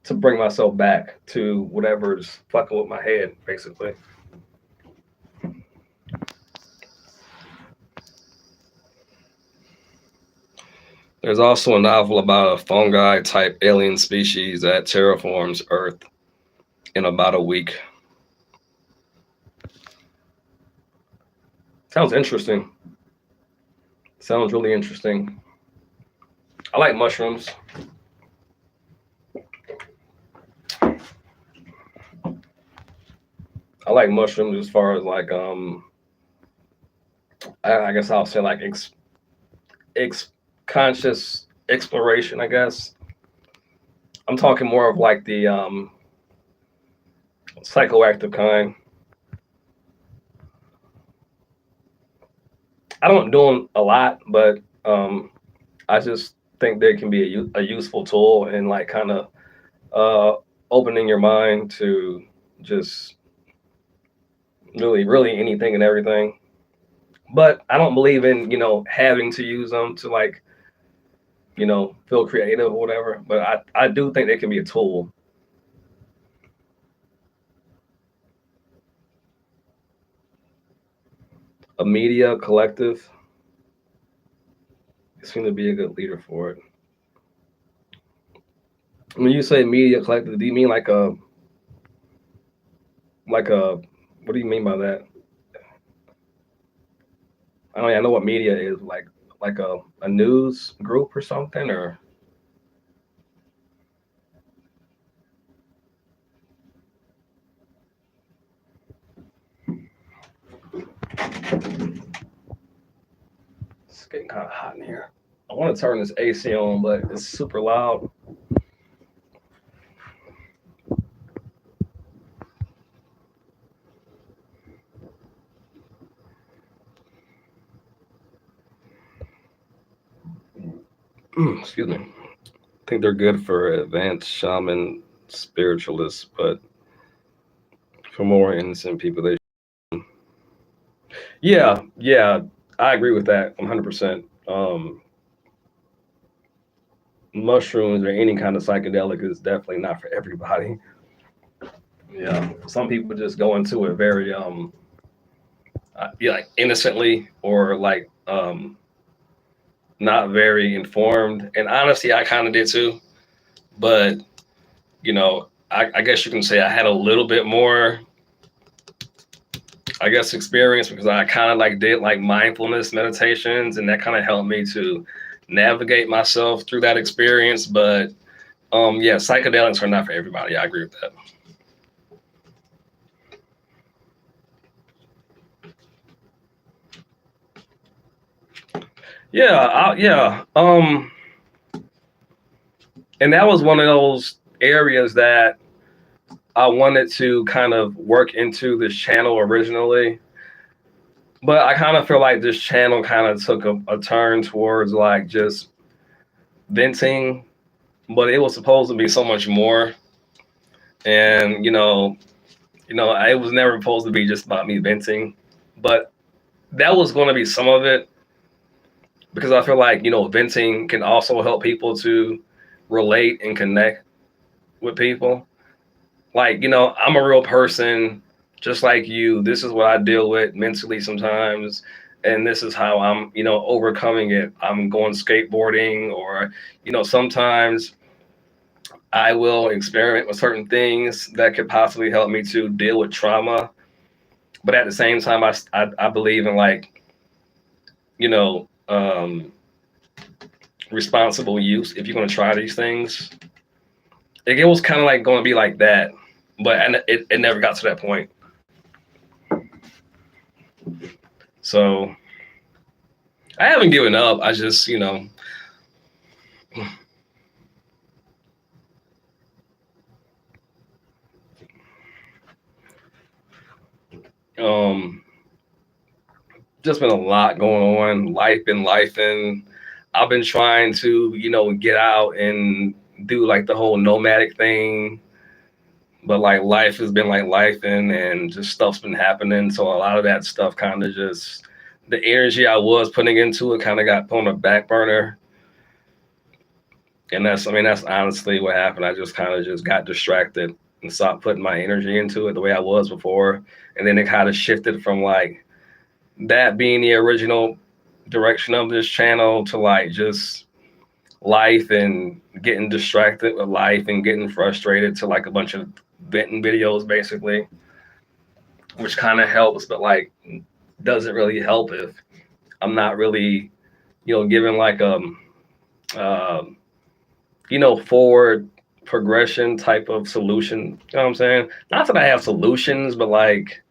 to bring myself back to whatever's fucking with my head, basically. There's also a novel about a fungi type alien species that terraforms Earth in about a week. Sounds interesting. Sounds really interesting. I like mushrooms. I like mushrooms as far as like I guess I'll say like ex conscious exploration. I guess I'm talking more of like the psychoactive kind. I don't do them a lot, but I just think they can be a useful tool in like kind of opening your mind to just really anything and everything. But I don't believe in having to use them to like feel creative or whatever. But I do think they can be a tool. A media collective. You seem to be a good leader for it. When you say media collective, do you mean like a what do you mean by that? I mean, I know what media is, like a news group or something, or it's getting kind of hot in here. I want to turn this AC on, but it's super loud. Excuse me. I think they're good for advanced shaman spiritualists, but for more innocent people, they. Yeah, I agree with that 100%. Mushrooms or any kind of psychedelic is definitely not for everybody. Yeah, some people just go into it very yeah, like innocently or like not very informed. And honestly, I kind of did too. But I guess you can say I had a little bit more, I guess, experience because I kind of like did like mindfulness meditations, and that kind of helped me to navigate myself through that experience. But yeah, psychedelics are not for everybody. I agree with that. Yeah. And that was one of those areas that I wanted to kind of work into this channel originally. But I kind of feel like this channel kind of took a turn towards like just venting, but it was supposed to be so much more. And it was never supposed to be just about me venting, but that was going to be some of it because I feel like venting can also help people to relate and connect with people. Like, I'm a real person just like you. This is what I deal with mentally sometimes. And this is how I'm, overcoming it. I'm going skateboarding, or, sometimes I will experiment with certain things that could possibly help me to deal with trauma. But at the same time, I believe in like, you know, um, responsible use. If you're going to try these things, it was kind of like going to be like that. But and it never got to that point. So I haven't given up. I just, um, just been a lot going on. Life, and I've been trying to, get out and do like the whole nomadic thing. But like life has been like life, and just stuff's been happening. So a lot of that stuff kind of just the energy I was putting into it kind of got put on the back burner. And that's honestly what happened. I just kind of just got distracted and stopped putting my energy into it the way I was before. And then it kind of shifted from like that being the original direction of this channel to like just life and getting distracted with life and getting frustrated to like a bunch of venting videos basically, which kind of helps. But like doesn't really help if I'm not really, given like um, forward progression type of solution. You know what I'm saying? Not that I have solutions, but like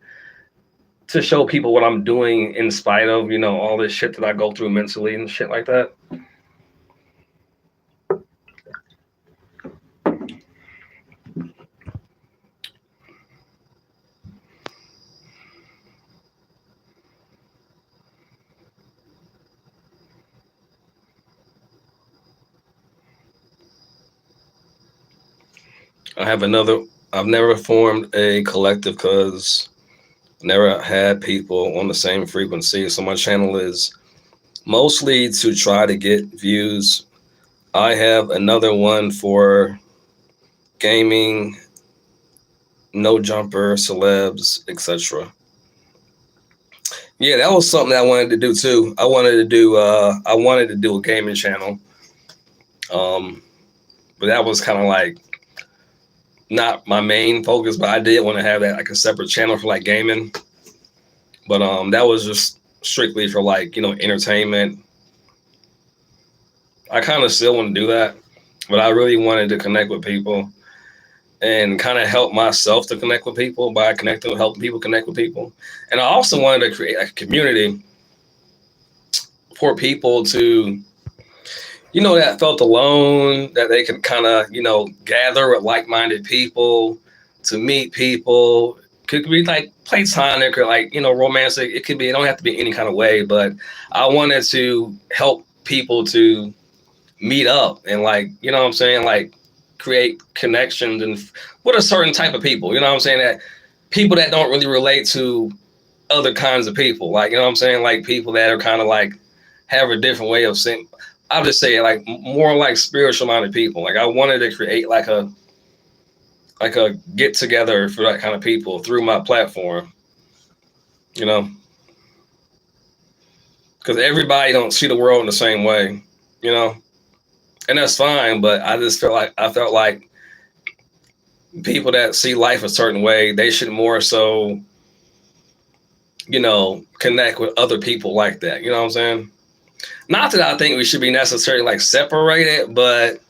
to show people what I'm doing in spite of, all this shit that I go through mentally and shit like that. I have another. I've never formed a collective because never had people on the same frequency. So my channel is mostly to try to get views. I have another one for gaming, no jumper, celebs, etc. Yeah, that was something that I wanted to do too. I wanted to do a gaming channel. Um, but that was kind of like not my main focus, but I did want to have that like a separate channel for like gaming. But that was just strictly for like, entertainment. I kind of still want to do that, but I really wanted to connect with people and kind of help myself to connect with people by connecting, helping people connect with people. And I also wanted to create a community for people to, that felt alone, that they can kind of, gather with like-minded people, to meet people. Could be like platonic or like, romantic. It could be, it don't have to be any kind of way, but I wanted to help people to meet up and like, what I'm saying? Like create connections and with a certain type of people, what I'm saying? That people that don't really relate to other kinds of people, like, what I'm saying? Like people that are kind of like have a different way of seeing. I'll just say like more like spiritual minded people. Like I wanted to create like a get together for that kind of people through my platform, you know, because everybody don't see the world in the same way, you know, and that's fine. But I felt like people that see life a certain way, they should more so, connect with other people like that. You know what I'm saying? Not that I think we should be necessarily like separated, but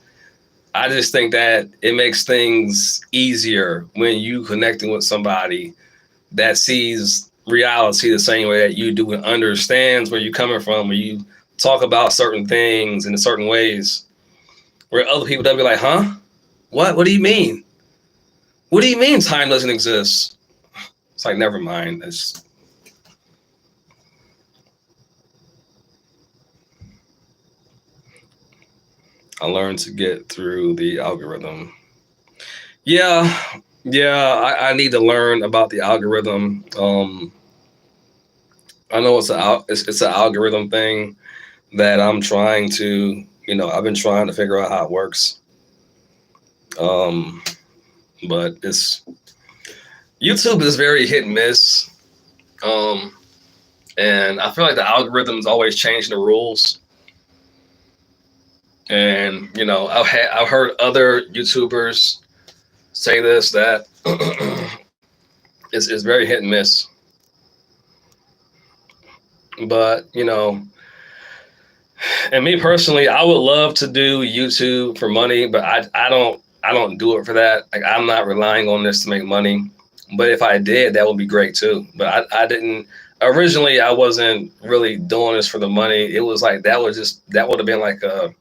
I just think that it makes things easier when you connecting with somebody that sees reality the same way that you do and understands where you're coming from, where you talk about certain things in certain ways, where other people they'll be like, huh? What? What do you mean? What do you mean time doesn't exist? It's like, never mind. I learned to get through the algorithm. Yeah, yeah, I need to learn about the algorithm. I know it's an algorithm thing that I'm trying to, I've been trying to figure out how it works. Um, but it's YouTube is very hit and miss. Um, and I feel like the algorithm's always changing the rules. And I've heard other YouTubers say this that it's very hit and miss. But and me personally, I would love to do YouTube for money, but I don't do it for that. Like I'm not relying on this to make money. But if I did, that would be great too. But I didn't originally. I wasn't really doing this for the money. It was like that would have been like a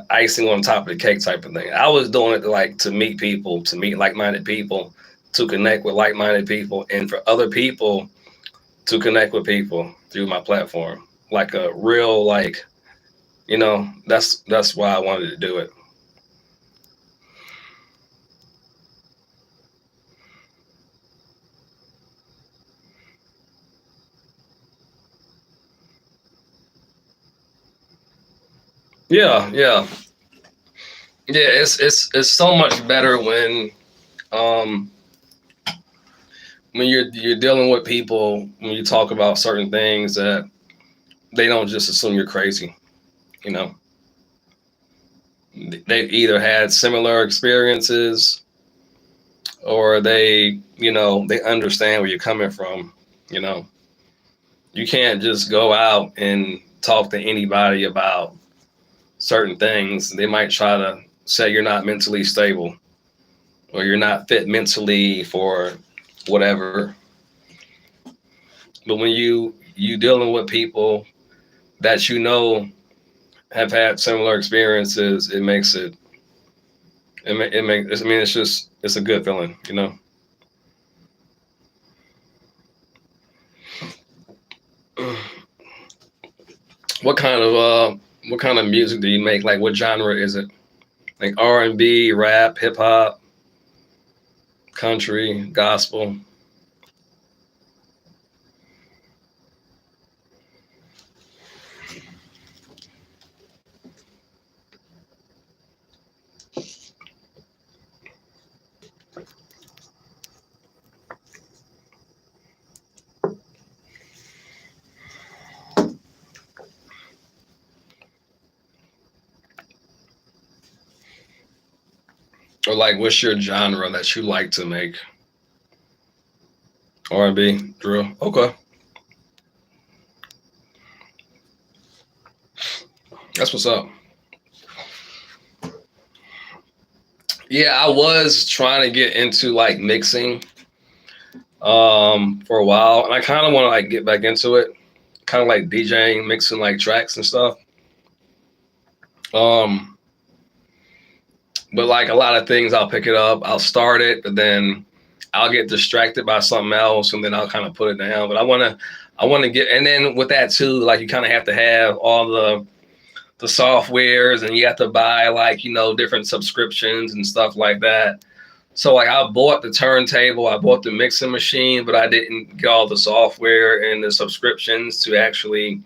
icing on top of the cake type of thing. I was doing it to meet people, to meet like-minded people, to connect with like-minded people, and for other people to connect with people through my platform. Like a real that's why I wanted to do it. Yeah, yeah, yeah. It's so much better um when you're dealing with people, when you talk about certain things that they don't just assume you're crazy. You know, they've either had similar experiences or they understand where you're coming from. You know, you can't just go out and talk to anybody about certain things. They might try to say you're not mentally stable or you're not fit mentally for whatever. But when you dealing with people that you know have had similar experiences, it makes it makes. I mean, it's a good feeling, you know. What kind of music do you make? Like, what genre is it? Like R&B, rap, hip hop, country, gospel. Or like, what's your genre that you like to make? R&B, drill. Okay, that's what's up. Yeah, I was trying to get into like mixing for a while, and I kind of want to like get back into it, kind of like DJing, mixing like tracks and stuff. Um, but like a lot of things, I'll pick it up, I'll start it, but then I'll get distracted by something else, and then I'll kind of put it down. But I want to get, and then with that too, like you kind of have to have all the softwares, and you have to buy like different subscriptions and stuff like that. So like I bought the turntable, I bought the mixing machine, but I didn't get all the software and the subscriptions to actually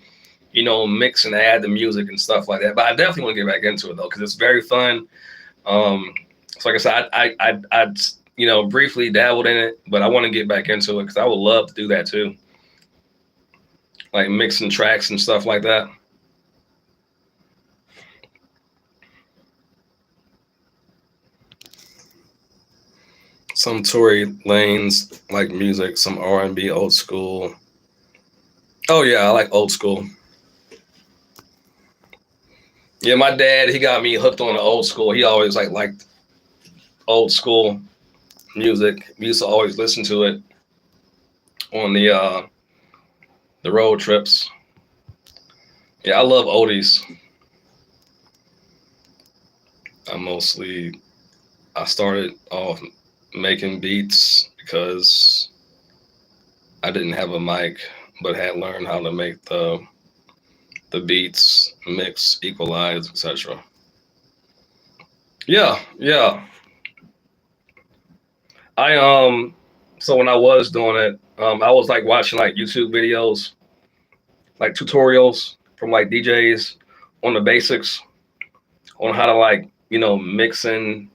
mix and add the music and stuff like that. But I definitely want to get back into it though because it's very fun. So like I said, I briefly dabbled in it, but I want to get back into it because I would love to do that too, like mixing tracks and stuff like that. Some Tory Lanes like music, some R&B, old school. Oh yeah, I like old school. Yeah, my dad, he got me hooked on the old school. He always liked old school music. We used to always listen to it on the road trips. Yeah, I love oldies. I mostly I started off making beats because I didn't have a mic, but had learned how to make the beats, mix, equalize, etc. Yeah, yeah. I so when I was doing it, I was like watching like YouTube videos, like tutorials from like DJs on the basics on how to like mix in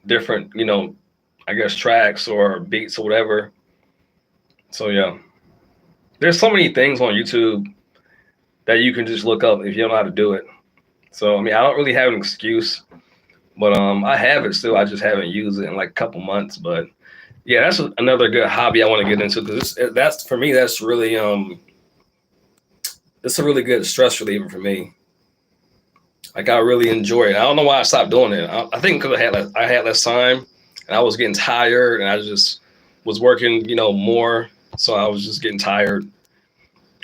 different I guess tracks or beats or whatever. So yeah, there's so many things on YouTube that you can just look up if you don't know how to do it. So I mean, I don't really have an excuse, but I have it still. I just haven't used it in like a couple months. But yeah, that's another good hobby I want to get into because that's for me. That's really it's a really good stress reliever for me. Like I really enjoy it. I don't know why I stopped doing it. I think because I had less time and I was getting tired and I just was working more, so I was just getting tired.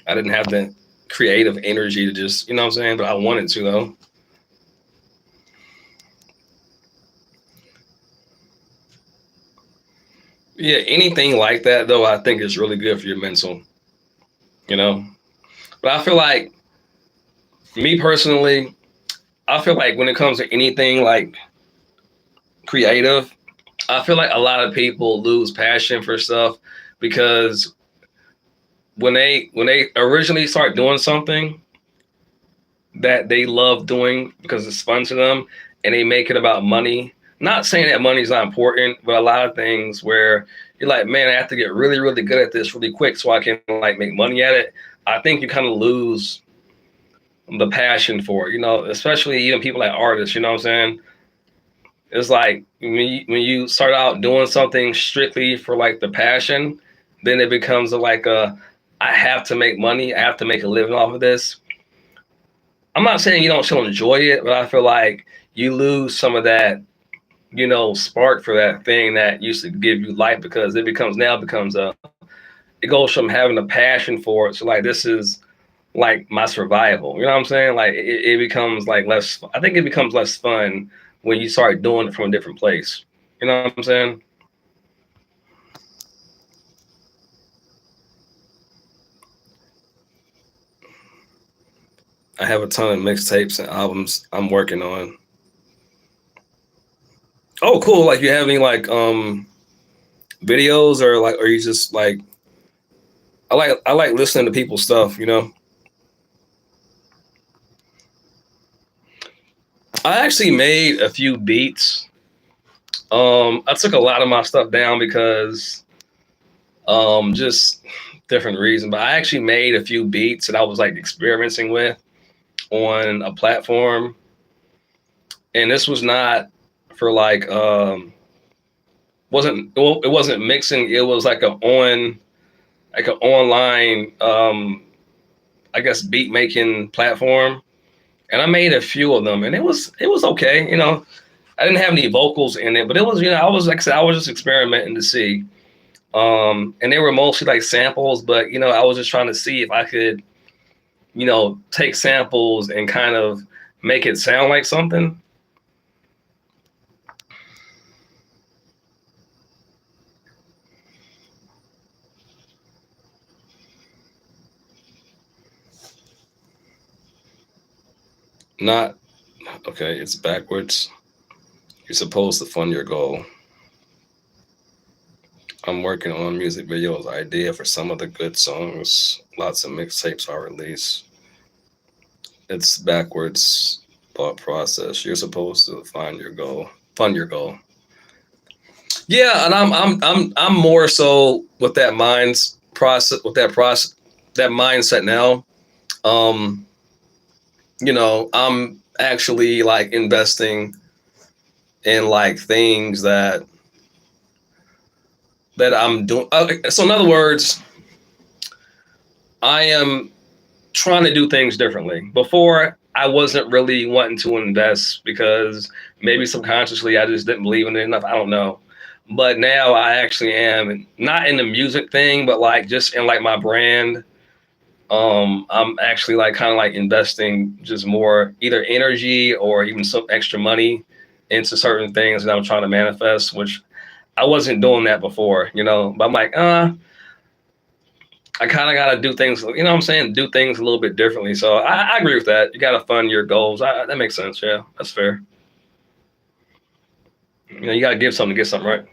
I didn't have the creative energy to just what I'm saying, but I wanted to though. Yeah, anything like that though, I think is really good for your mental. You know, but I feel like me personally, I feel like when it comes to anything like creative, I feel like a lot of people lose passion for stuff because when they originally start doing something that they love doing because it's fun to them and they make it about money. Not saying that money's not important, but a lot of things where you're like, man, I have to get really, really good at this really quick so I can like make money at it. I think you kind of lose the passion for it, especially even people like artists, you know what I'm saying? It's like when you start out doing something strictly for like the passion, then it becomes like a I have to make money, I have to make a living off of this. I'm not saying you don't still enjoy it, but I feel like you lose some of that, spark for that thing that used to give you life because it becomes it goes from having a passion for it to like this is like my survival. You know what I'm saying? Like it becomes like less. I think it becomes less fun when you start doing it from a different place. You know what I'm saying? I have a ton of mixtapes and albums I'm working on. Oh, cool! Like you have any like videos or you just like I like listening to people's stuff. I actually made a few beats. I took a lot of my stuff down because just different reasons. But I actually made a few beats that I was like experimenting with on a platform, and this was not for like wasn't well, it wasn't mixing. It was like an online I guess beat making platform, and I made a few of them, and it was okay. I didn't have any vocals in it, but it was I was like I said I was just experimenting to see. And they were mostly like samples, but I was just trying to see if I could take samples and kind of make it sound like something. Not okay, it's backwards. You're supposed to fund your goal. I'm working on music videos idea for some of the good songs. Lots of mixtapes are released. It's backwards thought process. You're supposed to find your goal, fund your goal. Yeah, and I'm more so with that minds process that mindset now. Um, I'm actually like investing in like things that I'm doing. So in other words, I am trying to do things differently. Before, I wasn't really wanting to invest because maybe subconsciously I just didn't believe in it enough. I don't know. But now I actually am not in the music thing, but like just in like my brand. I'm actually like kind of like investing just more either energy or even some extra money into certain things that I'm trying to manifest, which I wasn't doing that before. But I'm like, I kind of got to do things, what I'm saying? Do things a little bit differently. So I agree with that. You got to fund your goals. That makes sense. Yeah, that's fair. You got to give something to get something right.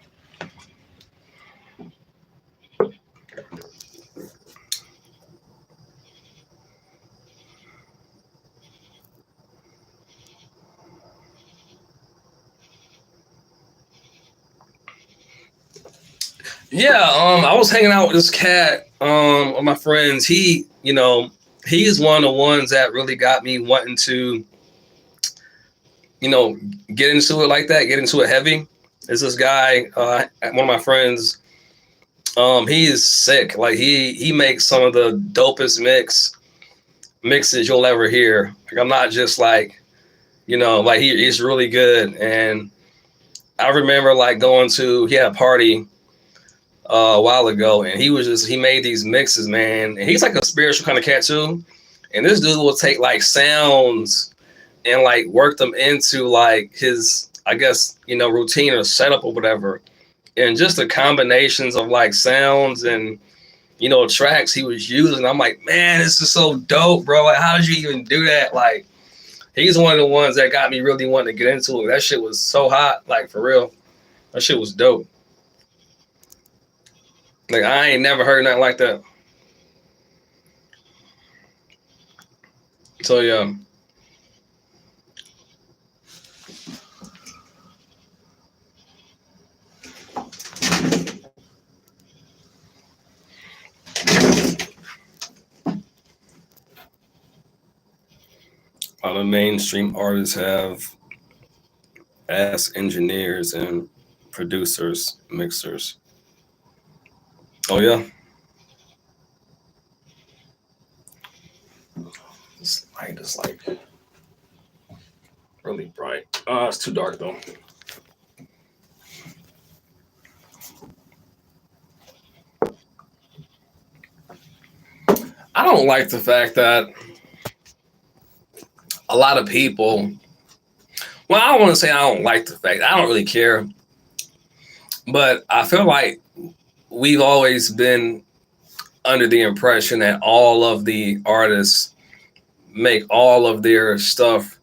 Yeah, I was hanging out with this cat, with my friends. He's one of the ones that really got me wanting to, you know, get into it like that, get into it heavy. It's this guy, one of my friends. He is sick. Like he makes some of the dopest mixes you'll ever hear. Like I'm not just like, like he's really good. And I remember like he had a party a while ago, and he made these mixes, man. And he's like a spiritual kind of cat too. And this dude will take like sounds and like work them into like his, I guess, routine or setup or whatever. And just the combinations of like sounds and tracks he was using. I'm like, man, this is so dope, bro. Like, how did you even do that? Like, he's one of the ones that got me really wanting to get into it. That shit was so hot, like for real. That shit was dope. Like, I ain't never heard nothing like that. So yeah, a lot of mainstream artists have ass engineers and producers, mixers. Oh yeah. light is like really bright. It's too dark though. I don't like the fact that a lot of people, well, I don't want to say I don't like the fact, I don't really care, but I feel like we've always been under the impression that all of the artists make all of their stuff,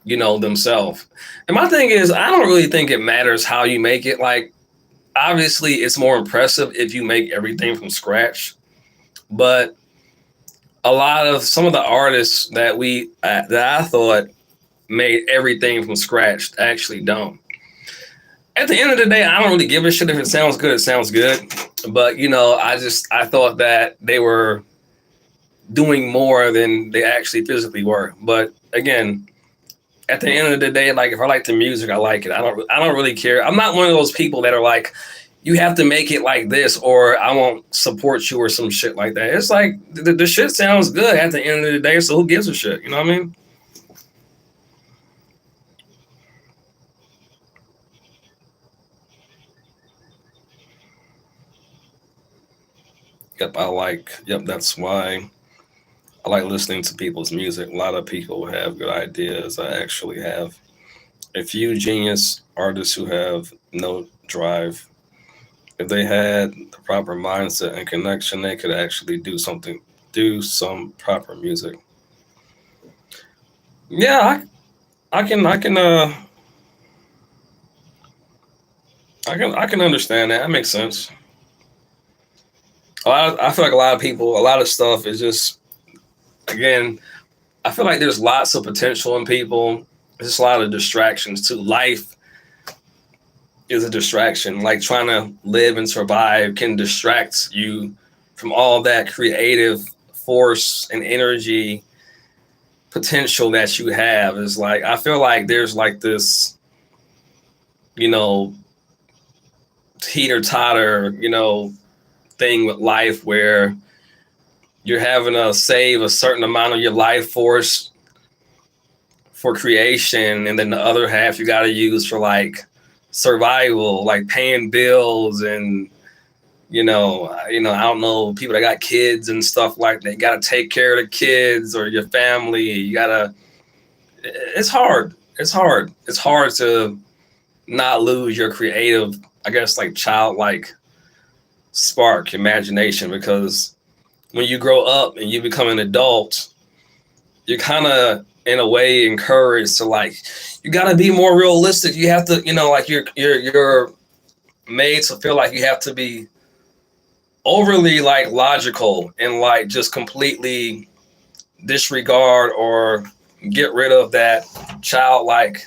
themselves. And my thing is, I don't really think it matters how you make it. Like, obviously, it's more impressive if you make everything from scratch. But some of the artists that I thought made everything from scratch actually don't. At the end of the day, I don't really give a shit if it sounds good. It sounds good. But I thought that they were doing more than they actually physically were. But again, at the end of the day, like, if I like the music, I like it. I don't really care. I'm not one of those people that are like, you have to make it like this or I won't support you or some shit like that. It's like the shit sounds good at the end of the day, so who gives a shit? You know what I mean? Yep, that's why I like listening to people's music. A lot of people have good ideas. I actually have a few genius artists who have no drive. If they had the proper mindset and connection, they could actually do some proper music. Yeah, I can understand that. That makes sense. I feel like a lot of stuff is just, again, I feel like there's lots of potential in people. There's just a lot of distractions too. Life is a distraction. Like, trying to live and survive can distract you from all that creative force and energy potential that you have. Is like, I feel like there's like this, you know, teeter totter, thing with life where you're having to save a certain amount of your life force for creation, and then the other half you got to use for like survival, like paying bills and I don't know, people that got kids and stuff like that. You got to take care of the kids or your family. You gotta. It's hard. It's hard. It's hard to not lose your creative, I guess, like childlike spark, imagination, because when you grow up and you become an adult, you're kind of in a way encouraged to, like, you got to be more realistic. You have to, like, you're made to feel like you have to be overly like logical and like just completely disregard or get rid of that childlike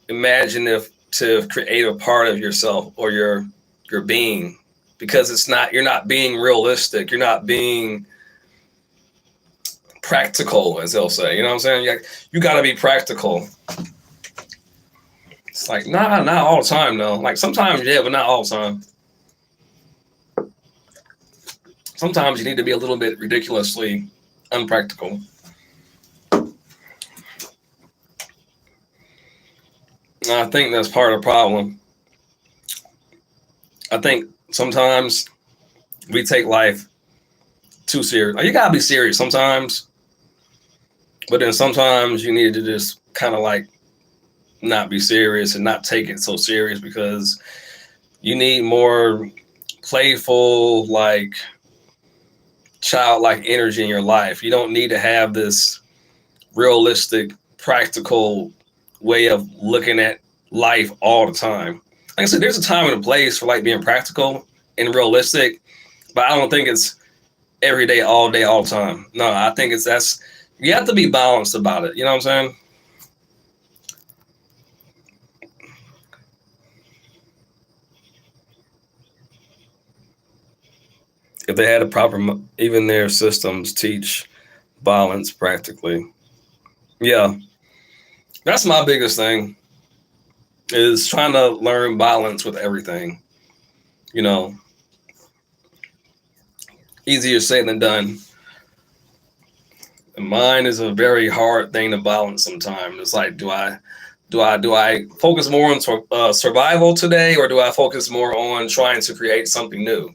imaginative to creative part of yourself or your being, because you're not being realistic, you're not being practical, as they'll say. You know what I'm saying? You got to be practical. It's like, not all the time though. Like, sometimes, yeah, but not all the time. Sometimes you need to be a little bit ridiculously unpractical. And I think that's part of the problem. I think sometimes we take life too serious. You gotta be serious sometimes, but then sometimes you need to just kind of like not be serious and not take it so serious, because you need more playful, like childlike energy in your life. You don't need to have this realistic, practical way of looking at life all the time. Like I said, there's a time and a place for like being practical and realistic, but I don't think it's every day, all the time. No, I think you have to be balanced about it. You know what I'm saying? If they had a proper, even their systems teach balance practically. Yeah, that's my biggest thing, is trying to learn balance with everything. You know, easier said than done. Mine is a very hard thing to balance sometimes. It's like, do I focus more on survival today, or do I focus more on trying to create something new?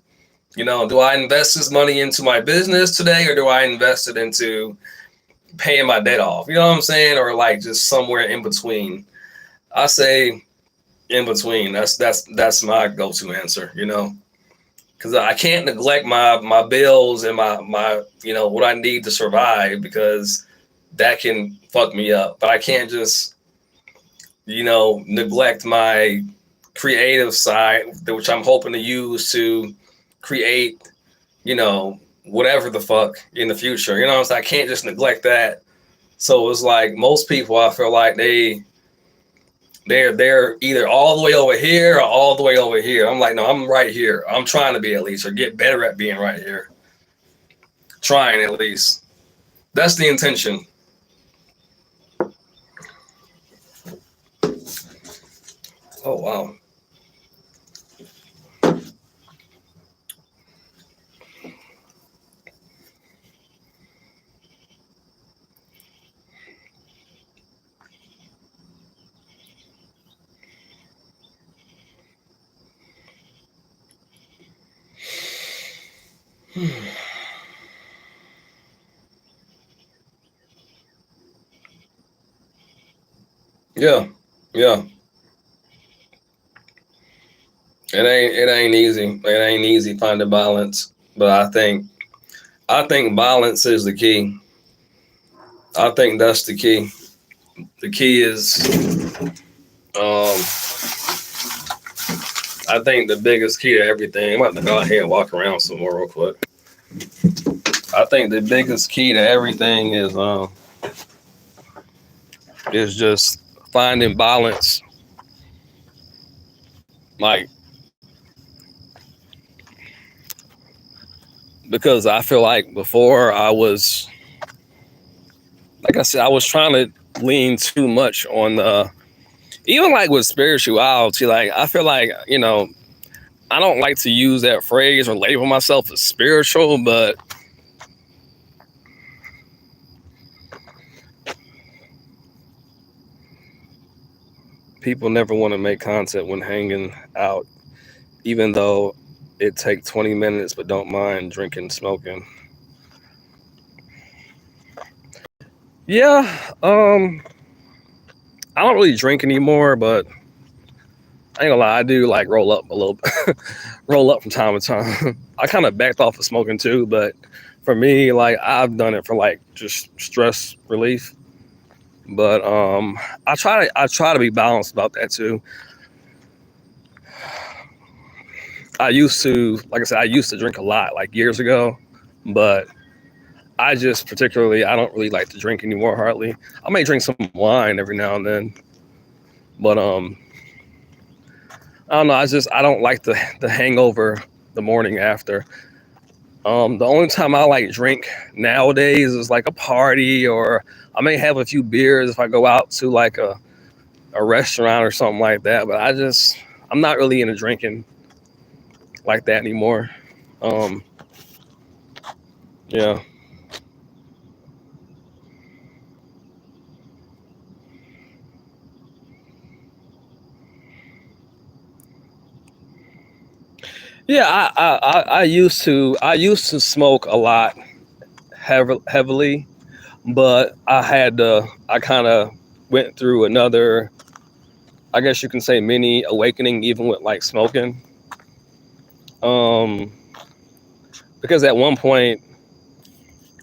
Do I invest this money into my business today, or do I invest it into paying my debt off? You know what I'm saying? Or like just somewhere in between. I say in between. That's my go-to answer. Because I can't neglect my bills and my what I need to survive, because that can fuck me up. But I can't just neglect my creative side, which I'm hoping to use to create whatever the fuck in the future. So I can't just neglect that. So it's like most people, I feel like they're either all the way over here or all the way over here. I'm like, no, I'm right here. I'm trying to be, at least, or get better at being right here. Trying, at least. That's the intention. Oh wow. Yeah, yeah. It ain't easy. It ain't easy finding balance. But I think balance is the key. I think that's the key. The key is, um I think the biggest key to everything. I'm about to go ahead and walk around some more real quick. I think the biggest key to everything is just finding balance. Like, because I feel like before I was, like I said, I was trying to lean too much on the, even like with spirituality. Like, I feel like, I don't like to use that phrase or label myself as spiritual, but people never want to make content when hanging out, even though it take 20 minutes, but don't mind drinking, smoking. Yeah, I don't really drink anymore, but I ain't gonna lie, I do like roll up a little, roll up from time to time. I kind of backed off of smoking too, but for me, like I've done it for like just stress relief. But I try to be balanced about that too. I used to, like I said, I used to drink a lot like years ago, but I just particularly, I don't really like to drink anymore hardly. I may drink some wine every now and then, but I don't know. I don't like the hangover the morning after. The only time I like drink nowadays is like a party, or I may have a few beers if I go out to like a restaurant or something like that. But I'm not really into drinking like that anymore. Um, yeah. Yeah, I used to smoke a lot heavily, but I kind of went through another, I guess you can say, mini awakening, even with like smoking. Um, because at one point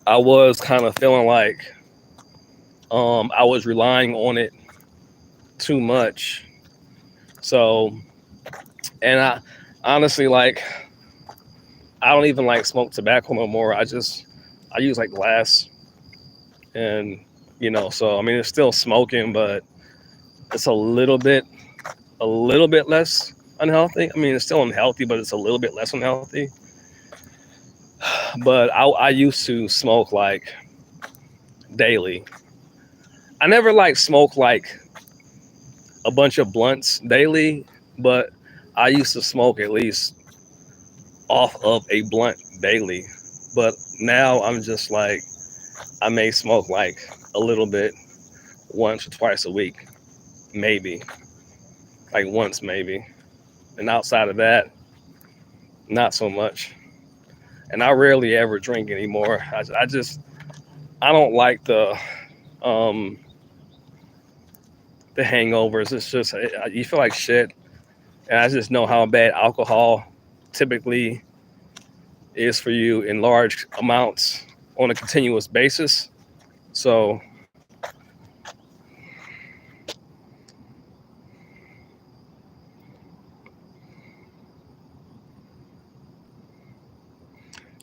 I was kind of feeling like I was relying on it too much. So, and I honestly, like, I don't even like smoke tobacco no more. I use like glass, and so I mean it's still smoking, but it's a little bit less unhealthy. I mean it's still unhealthy, but it's a little bit less unhealthy. But I used to smoke like daily. I never like smoke like a bunch of blunts daily, but I used to smoke at least off of a blunt daily. But now I'm just like, I may smoke like a little bit once or twice a week, maybe, like once maybe. And outside of that, not so much. And I rarely ever drink anymore. I just I don't like um the hangovers. It's just you feel like shit, and I just know how bad alcohol typically is for you in large amounts on a continuous basis. So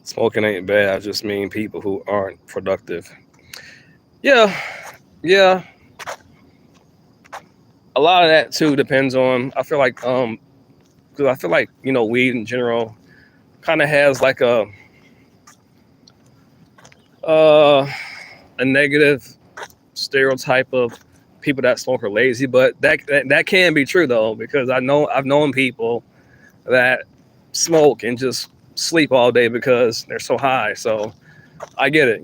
smoking ain't bad. I just mean people who aren't productive. Yeah, yeah. A lot of that too depends on. I feel like because I feel like weed in general kind of has like uh a negative stereotype of people that smoke are lazy, but that can be true though, because I've known people that smoke and just sleep all day because they're so high. So I get it.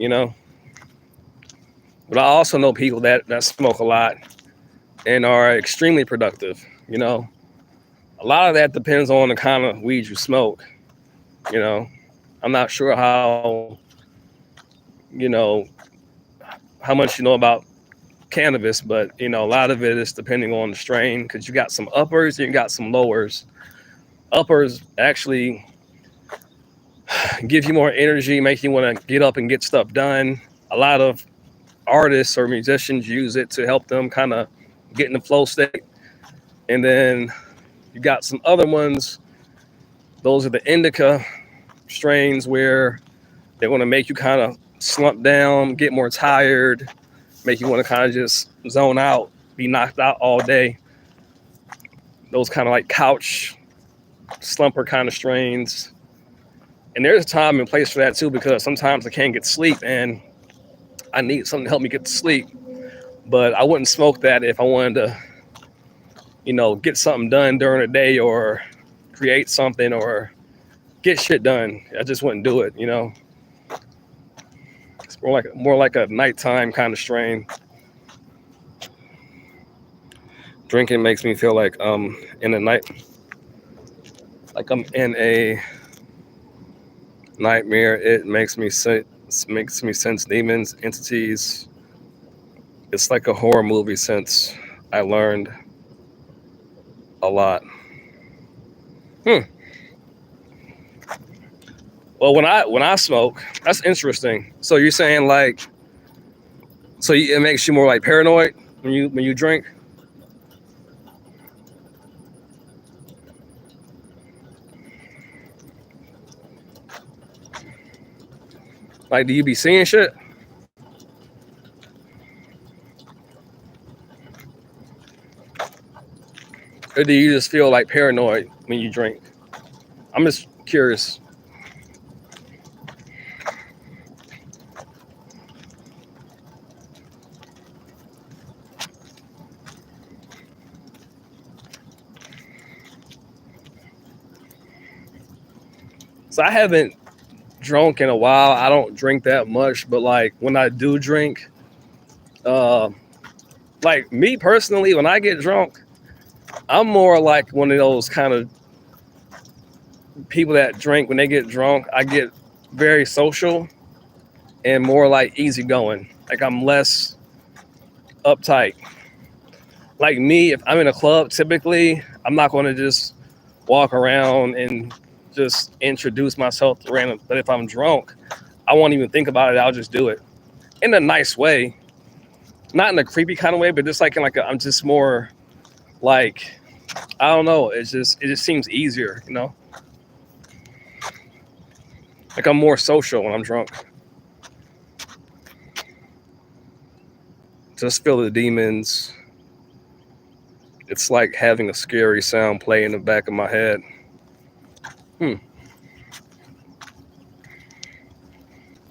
But I also know people that smoke a lot and are extremely productive. You know, a lot of that depends on the kind of weed you smoke. You know, I'm not sure you know how much you know about cannabis, but a lot of it is depending on the strain because you got some uppers and you got some lowers. Uppers actually give you more energy, make you want to get up and get stuff done. A lot of artists or musicians use it to help them kind of get in the flow state. And then you got some other ones. Those are the indica strains where they want to make you kind of slump down, get more tired, make you want to kind of just zone out, be knocked out all day. Those kind of like couch slumper kind of strains. And there's a time and place for that too, because sometimes I can't get sleep and I need something to help me get to sleep. But I wouldn't smoke that if I wanted to, get something done during the day or create something or get shit done. I just wouldn't do it. It's more like a nighttime kind of strain. Drinking makes me feel like in a night, like I'm in a nightmare. It makes me sense demons, entities. It's like a horror movie since I learned a lot. Hmm. Well, when I smoke, that's interesting. So you're saying like, it makes you more like paranoid when you drink? Like, do you be seeing shit, or do you just feel like paranoid when you drink? I'm just curious. So I haven't drunk in a while. I don't drink that much, but like when I do drink, uh, like me personally, when I get drunk, I'm more like one of those kind of people that drink when they get drunk. I get very social and more like easygoing. Like I'm less uptight. Like me, if I'm in a club, typically I'm not going to just walk around and just introduce myself to random. But if I'm drunk, I won't even think about it. I'll just do it in a nice way, not in a creepy kind of way, but just like in I'm just more like, I don't know. It just seems easier. Like I'm more social when I'm drunk. Just feel the demons. It's like having a scary sound play in the back of my head. Hmm,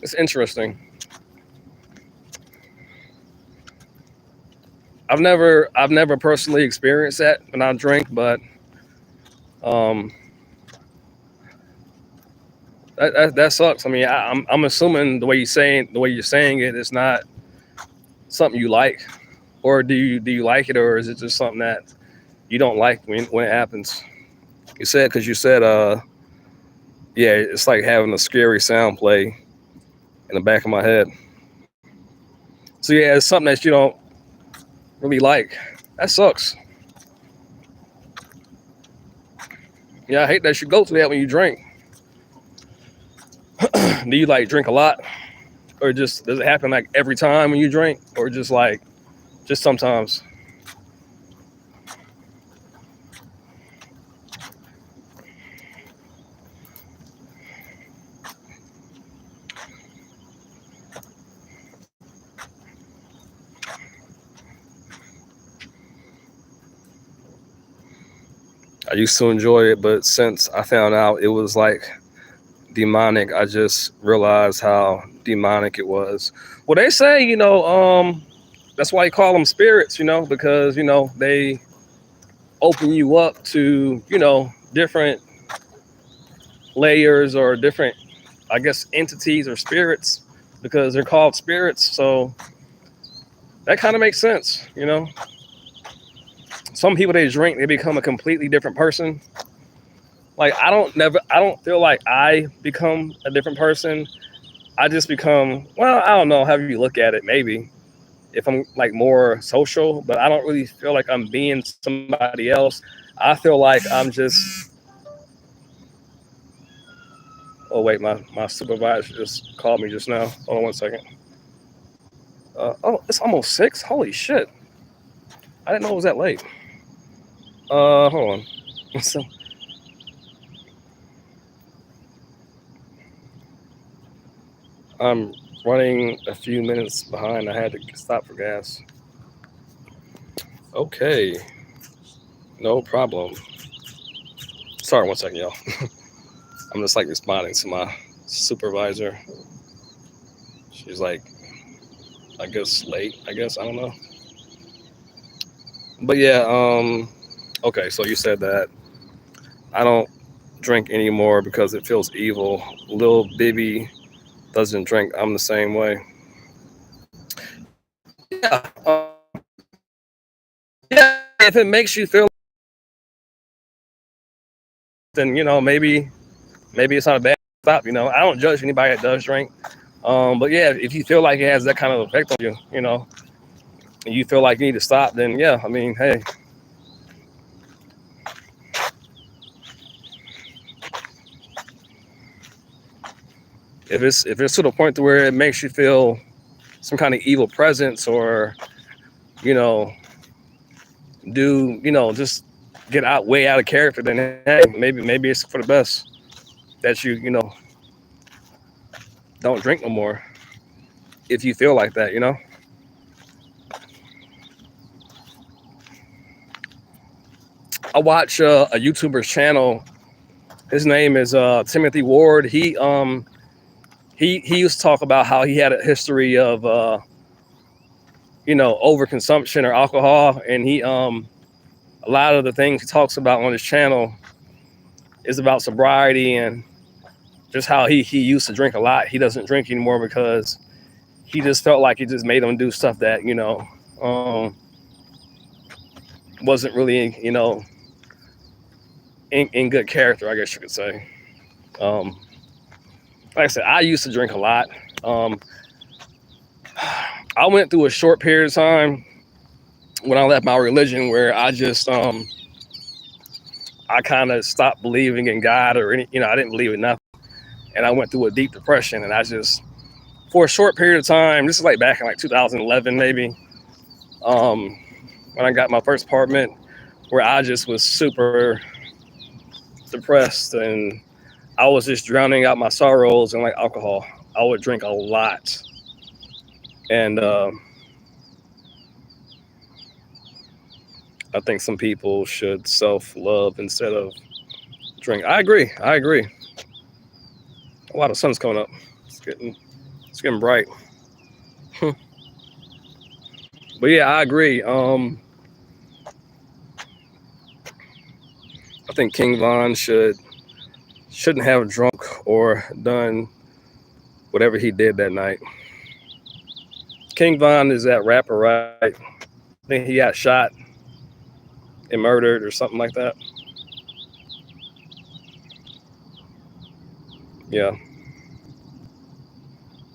it's interesting. I've never personally experienced that when I drink, but um, That sucks. I mean, I'm assuming the way you're saying it is not something you like, or do you like it, or is it just something that you don't like when it happens? You said because you said yeah, it's like having a scary sound play in the back of my head. So yeah, it's something that you don't really like. That sucks. Yeah, I hate that you go through that when you drink. Do you like drink a lot, or just does it happen like every time when you drink, or just like just sometimes? I used to enjoy it, but since I found out it was like demonic, I just realized how demonic it was. Well, they say, that's why you call them spirits, because, they open you up to, different layers or different, I guess, entities or spirits because they're called spirits. So that kind of makes sense. Some people they drink, they become a completely different person. Like I don't feel like I become a different person. I just become, well, I don't know how you look at it, maybe if I'm like more social, but I don't really feel like I'm being somebody else. I feel like I'm just, oh wait, my supervisor just called me just now. Hold on one second. Oh, it's almost 6. Holy shit. I didn't know it was that late. Hold on. So, I'm running a few minutes behind. I had to stop for gas. Okay, no problem. Sorry, one second, y'all. I'm just like responding to my supervisor. She's like, I guess late. I guess I don't know. But yeah, okay. So you said that I don't drink anymore because it feels evil. Lil Bibby doesn't drink. I'm the same way. Yeah, yeah. If it makes you feel, then maybe it's not a bad stop. I don't judge anybody that does drink. But yeah, if you feel like it has that kind of effect on you, and you feel like you need to stop, then yeah, I mean, hey, if it's to the point to where it makes you feel some kind of evil presence, or you know just get out way out of character, then hey, maybe it's for the best that you don't drink no more if you feel like that. I watch a YouTuber's channel. His name is Timothy Ward. He used to talk about how he had a history of overconsumption or alcohol, and he a lot of the things he talks about on his channel is about sobriety and just how he used to drink a lot. He doesn't drink anymore because he just felt like it just made him do stuff that wasn't really in good character, I guess you could say. um like I said, I used to drink a lot. um I went through a short period of time when I left my religion where I kind of stopped believing in God or I didn't believe in nothing, and I went through a deep depression, and I just, for a short period of time, this is like back in like 2011 maybe, um when I got my first apartment, where I just was super depressed, and I was just drowning out my sorrows in like alcohol. I would drink a lot, and I think some people should self love instead of drink. I agree. I agree. A lot of sun's coming up. It's getting bright. But yeah, I agree. I think King Von should shouldn't have drunk or done whatever he did that night. King Von is that rapper, right? I think he got shot and murdered or something like that. Yeah,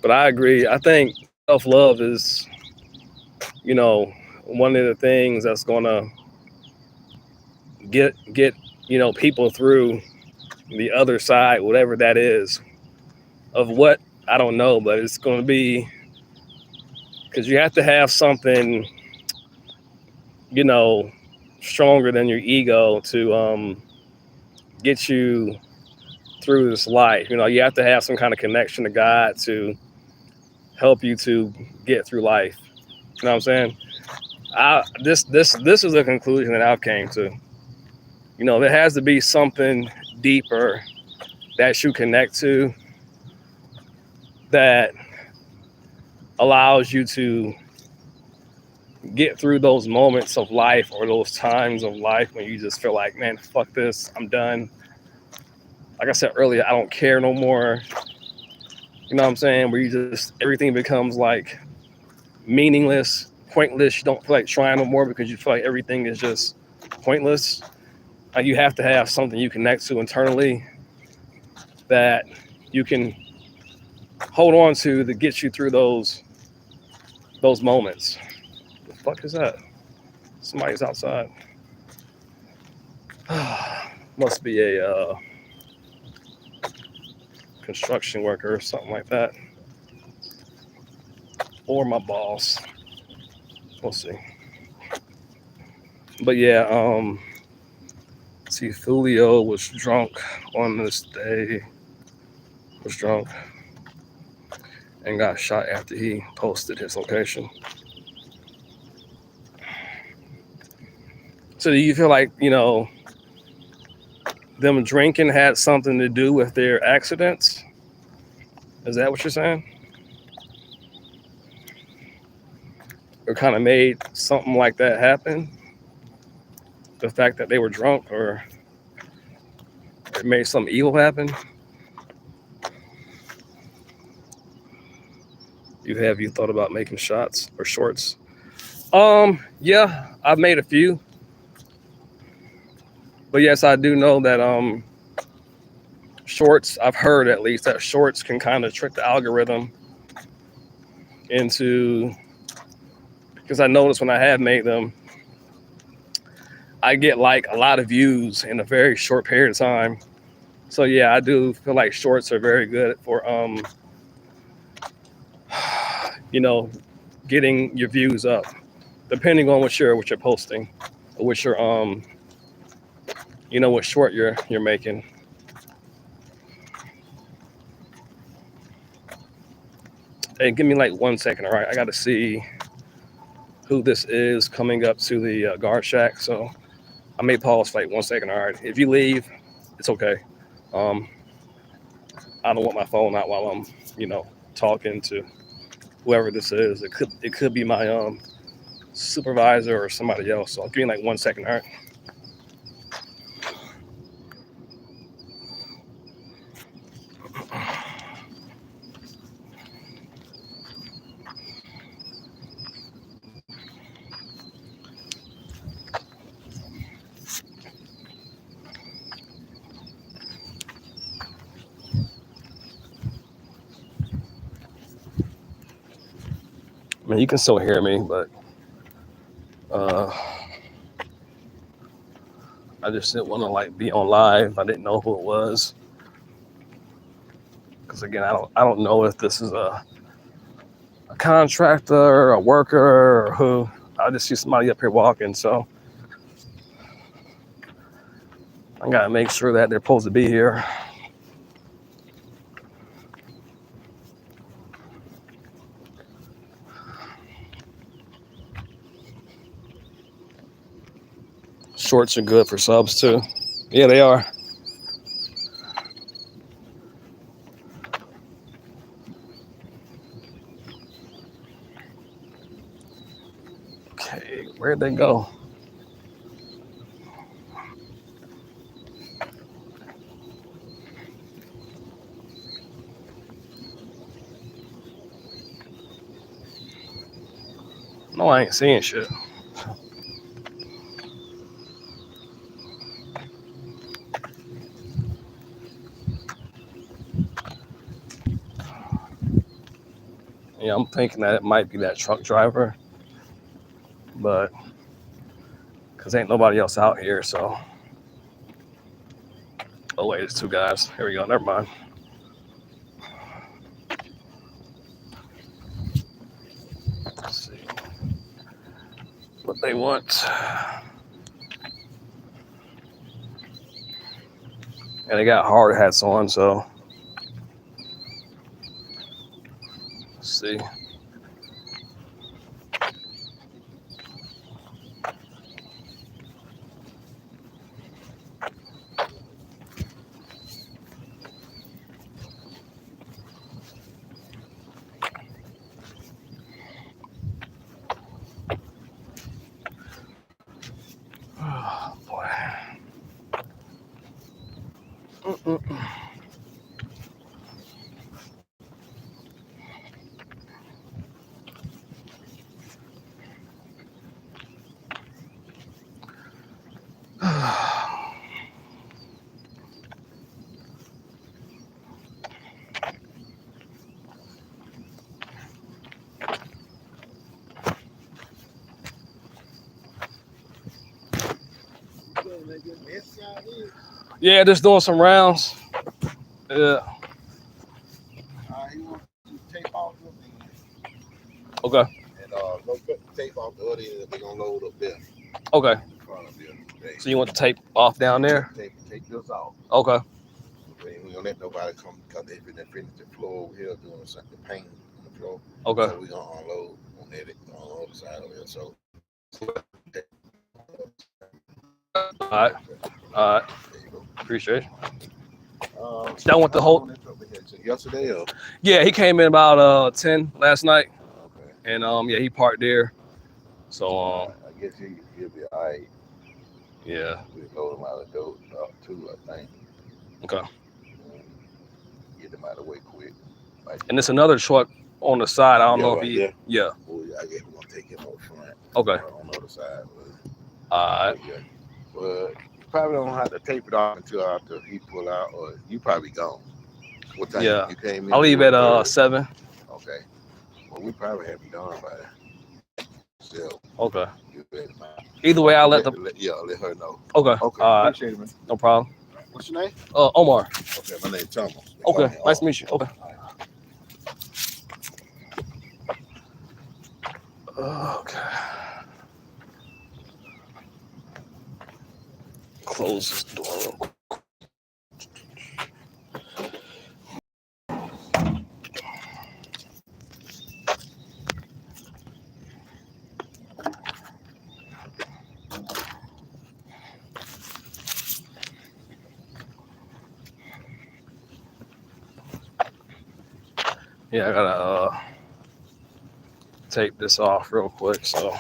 but I agree. I think self love is, you know, one of the things that's gonna get people through the other side, whatever that is, of what I don't know, but it's gonna be because you have to have something, you know, stronger than your ego to get you through this life. You know, you have to have some kind of connection to God to help you to get through life. You know what I'm saying? This is a conclusion that I've came to. You know, there has to be something deeper that you connect to that allows you to get through those moments of life or those times of life when you just feel like, man, fuck this, I'm done. Like I said earlier, I don't care no more. You know what I'm saying? Where you just, everything becomes like meaningless, pointless. You don't feel like trying no more because you feel like everything is just pointless. Like you have to have something you connect to internally that you can hold on to get you through those moments. The fuck is that? Somebody's outside. Must be a construction worker or something like that, or my boss. We'll see. But yeah, see, Julio was drunk on this day. Was drunk and got shot after he posted his location. So do you feel like, them drinking had something to do with their accidents? Is that what you're saying? Or kind of made something like that happen? The fact that they were drunk, or it made something evil happen? You thought about making shots or shorts? Yeah, I've made a few. But yes, I do know that shorts, I've heard at least that shorts can kind of trick the algorithm into, because I noticed when I have made them, I get like a lot of views in a very short period of time. So yeah, I do feel like shorts are very good for you know, getting your views up, depending on what you're posting, or what you're what short you're making. Hey, give me like 1 second, all right? I got to see who this is coming up to the guard shack, so I may pause for like 1 second, all right? If you leave, it's okay. Um, I don't want my phone out while I'm, talking to whoever this is. It could be my supervisor or somebody else. So give me like 1 second, all right? I mean, you can still hear me, but uh, I just didn't want to like be on live. I didn't know who it was, because again, I don't know if this is a contractor, a worker, or who. I just see somebody up here walking, so I gotta make sure that they're supposed to be here. Shorts are good for subs too. Yeah, they are. Okay, where'd they go? I ain't seeing shit. Yeah, I'm thinking that it might be that truck driver, but because ain't nobody else out here, so. Oh wait, it's two guys. Here we go. Never mind. Let's see what they want. And they got hard hats on, so let's see. Oh boy. Mm-mm. Yeah, just doing some rounds. Yeah. He wants to tape off the thing Okay. and no cut the tape off the other end. They're gonna load up there Okay. in front of you. So you want the tape off down there? Take this off. Okay. We ain't gonna let nobody come because they finna finish the floor over here doing something paint on the floor. Okay. So we gonna unload on the other side over here. So All right. All right. there you go. Appreciate it. Y'all want the whole- yesterday or Yeah, he came in about 10 last night, okay. and yeah, he parked there. So I guess he'll be alright. yeah. We load him out of the door too, I think. Okay. Get him out of the way quick. And it's another truck on the side. I don't know if right he. there. Yeah. Well, I guess we're gonna take him up front. Okay. On the other side. All right. Yeah. But you probably don't have to tape it off until after he pull out, or you probably gone. What time Yeah. you came in? I'll leave at 7. Okay. Well, we probably have him done by then. Still. Okay. You better mind. Either way, I'll let the. Let her know. Okay. Okay. All right. Appreciate it, man. No problem. What's your name? Omar. Okay, my name's Thomas. Okay. Nice to meet you. Okay. Okay. Close this door real quick. Yeah, I gotta tape this off real quick. So.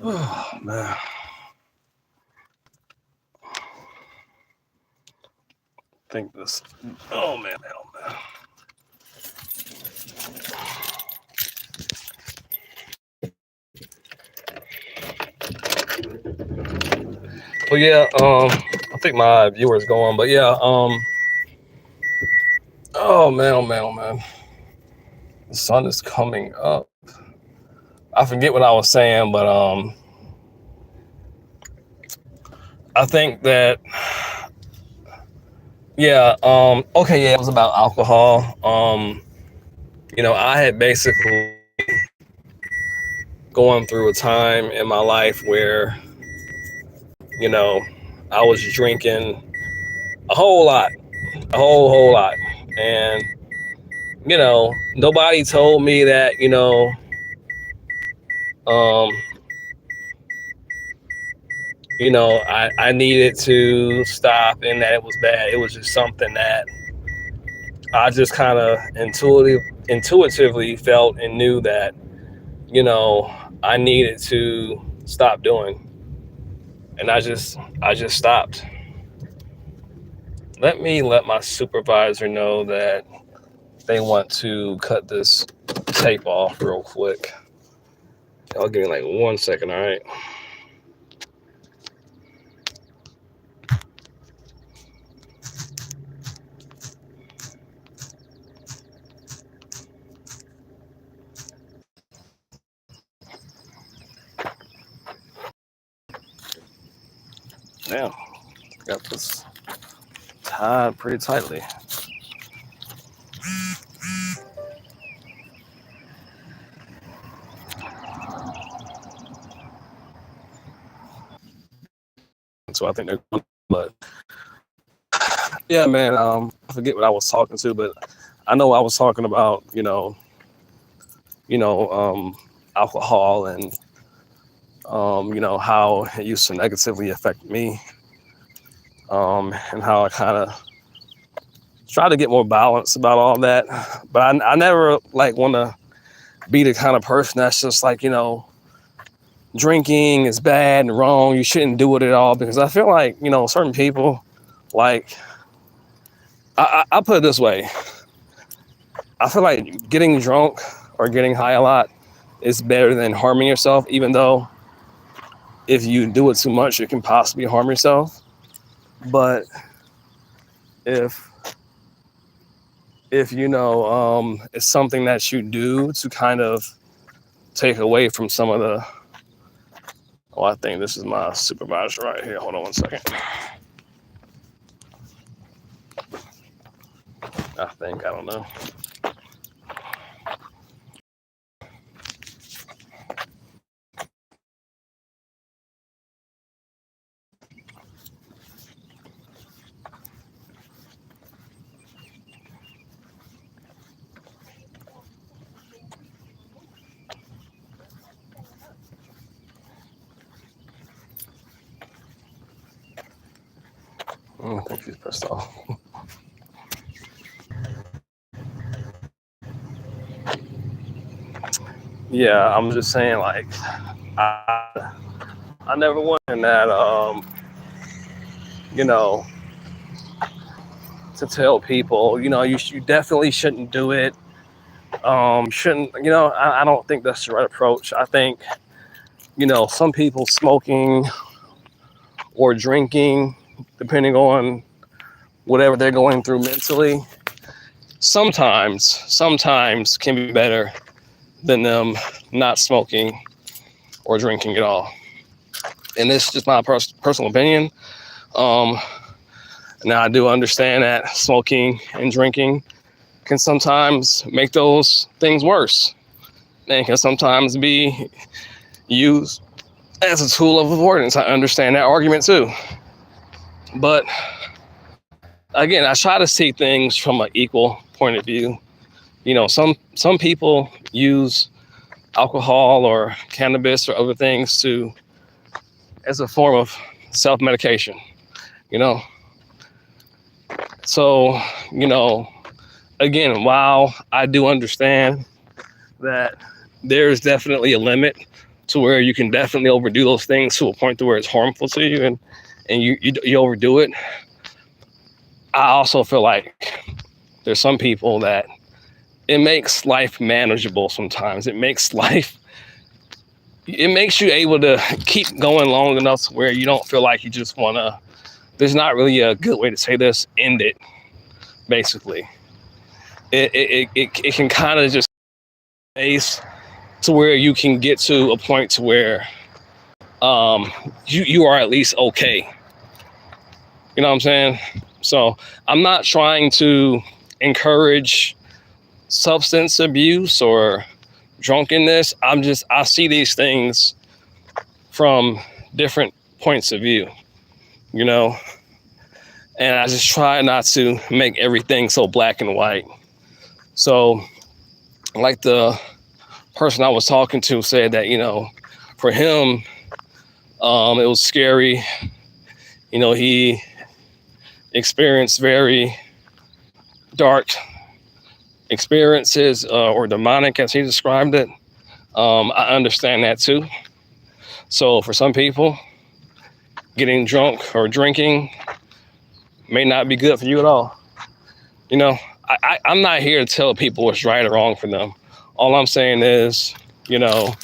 Oh man. I think this. Oh man. Well, yeah. I think my viewer's going, but yeah. Oh man. The sun is coming up. I forget what I was saying, but I think that. Yeah. Okay. Yeah. It was about alcohol. I had basically going through a time in my life where, I was drinking a whole lot, a whole lot. And, nobody told me that, um, I needed to stop and that it was bad. It was just something that I just kind of intuitively felt and knew that, I needed to stop doing. And I just stopped. Let me let my supervisor know that they want to cut this tape off real quick. I'll give me like 1 second, all right? Now, got this tied pretty tightly. So I think they're going, but yeah, man, I forget what I was talking to, but I know I was talking about, alcohol and, how it used to negatively affect me, and how I kind of try to get more balance about all that. But I never like want to be the kind of person that's just like, drinking is bad and wrong. You shouldn't do it at all, because I feel like, certain people, like, I put it this way. I feel like getting drunk or getting high a lot is better than harming yourself, even though if you do it too much, you can possibly harm yourself. But if it's something that you do to kind of take away from some of the, I think this is my supervisor right here. Hold on 1 second. I don't know. I think she's pissed off. Yeah, I'm just saying, like, I never wanted that, you know, to tell people, you definitely shouldn't do it. Shouldn't, I don't think that's the right approach. I think, some people smoking or drinking, depending on whatever they're going through mentally, sometimes can be better than them not smoking or drinking at all. And this is just my personal opinion. Now I do understand that smoking and drinking can sometimes make those things worse, and can sometimes be used as a tool of avoidance. I understand that argument too. But again, I try to see things from an equal point of view. Some people use alcohol or cannabis or other things as a form of self-medication, you know. So, again, while I do understand that there's definitely a limit to where you can definitely overdo those things to a point to where it's harmful to you, and you overdo it, I also feel like there's some people that it makes life manageable sometimes. It makes you able to keep going long enough to where you don't feel like you just want to, there's not really a good way to say this, end it, basically. It can kind of just base to where you can get to a point to where you are at least okay. You know what I'm saying? So I'm not trying to encourage substance abuse or drunkenness. I see these things from different points of view, and I just try not to make everything so black and white. So like the person I was talking to said that, for him, it was scary. He experienced very dark experiences, or demonic, as he described it. I understand that too. So for some people, getting drunk or drinking may not be good for you at all. You know, I'm not here to tell people what's right or wrong for them. All I'm saying is, you know,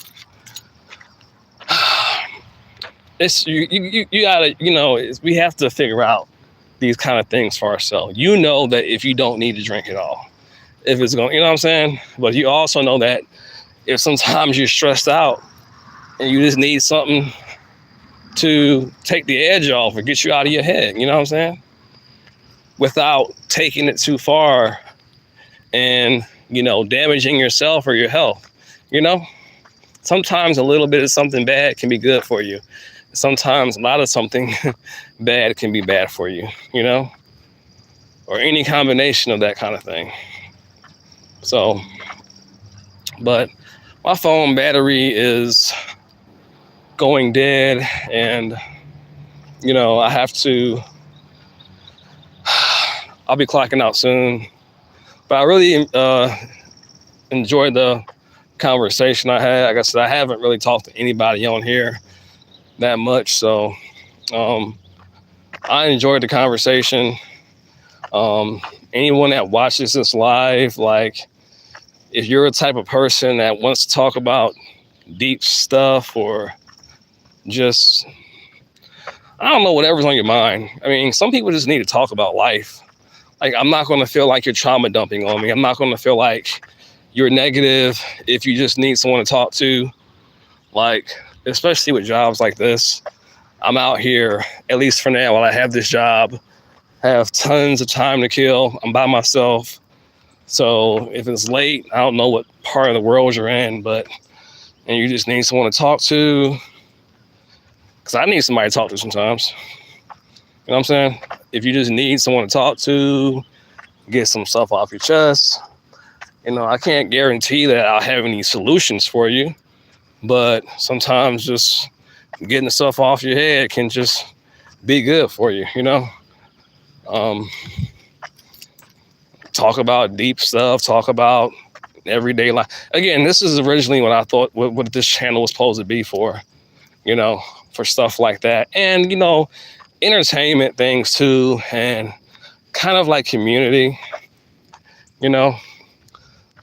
it's you gotta, you know, we have to figure out these kind of things for ourselves. You know that if you don't need to drink at all, if it's going, you know what I'm saying? But you also know that if sometimes you're stressed out and you just need something to take the edge off or get you out of your head, you know what I'm saying? Without taking it too far and, you know, damaging yourself or your health, you know? Sometimes a little bit of something bad can be good for you. Sometimes a lot of something bad can be bad for you, you know? Or any combination of that kind of thing. So, but my phone battery is going dead, and, you know, I have to, I'll be clocking out soon. But I really enjoyed the conversation I had. Like I said, I haven't really talked to anybody on here that much, so I enjoyed the conversation. Anyone that watches this live, like, if you're a type of person that wants to talk about deep stuff or just, I don't know, whatever's on your mind. I mean, some people just need to talk about life. Like, I'm not going to feel like you're trauma dumping on me. I'm not going to feel like you're negative if you just need someone to talk to. Like, especially with jobs like this, I'm out here, at least for now, while I have this job, have tons of time to kill. I'm by myself. So if it's late, I don't know what part of the world you're in, but, and you just need someone to talk to, because I need somebody to talk to sometimes. You know what I'm saying? If you just need someone to talk to, get some stuff off your chest, you know, I can't guarantee that I'll have any solutions for you, but sometimes just getting the stuff off your head can just be good for you, you know? Talk about deep stuff, talk about everyday life. Again, this is originally what I thought what this channel was supposed to be for, you know, for stuff like that. And, you know, entertainment things too, and kind of like community, you know.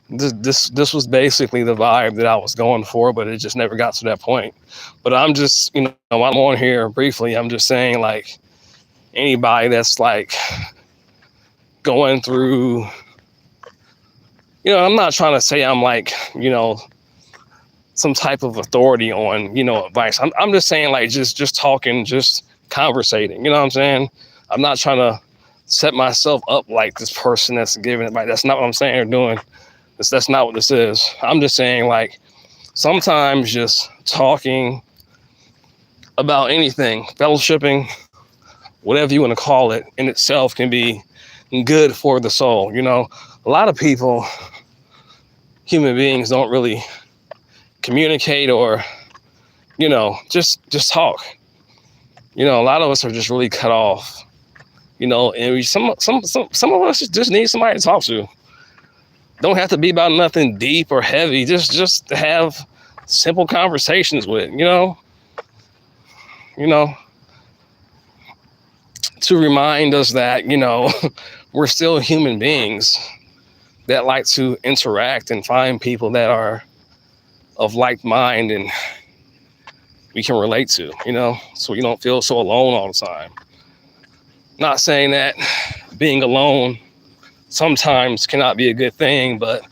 This was basically the vibe that I was going for, but it just never got to that point. But I'm just, you know, I'm on here briefly, I'm just saying, like, anybody that's like going through, you know, I'm not trying to say I'm like, you know, some type of authority on, you know, advice. I'm just saying, like, just talking, just conversating, you know what I'm saying? I'm not trying to set myself up like this person that's giving advice. That's not what I'm saying or doing. That's not what this is. I'm just saying, like, sometimes just talking about anything, fellowshipping, whatever you want to call it, in itself can be good for the soul. You know, a lot of people, human beings, don't really communicate or, you know, just talk. You know, a lot of us are just really cut off. You know, and some of us just need somebody to talk to. Don't have to be about nothing deep or heavy. Just to have simple conversations with, you know, to remind us that, you know, we're still human beings that like to interact and find people that are of like mind and we can relate to, you know, so you don't feel so alone all the time. Not saying that being alone sometimes cannot be a good thing, but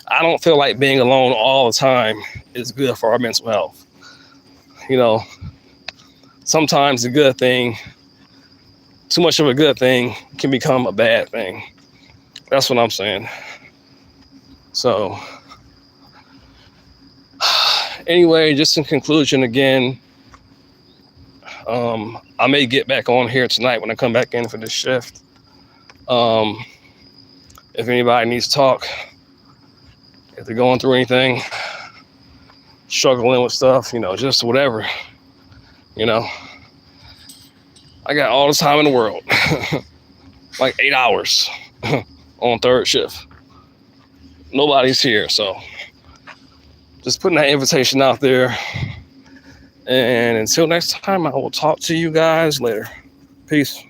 I don't feel like being alone all the time is good for our mental health. You know, sometimes a good thing, too much of a good thing, can become a bad thing. That's what I'm saying. So, anyway, just in conclusion again, I may get back on here tonight when I come back in for this shift. If anybody needs to talk, if they're going through anything, struggling with stuff, you know, just whatever, you know, I got all the time in the world, like 8 hours on third shift. Nobody's here, so just putting that invitation out there. And until next time, I will talk to you guys later. Peace.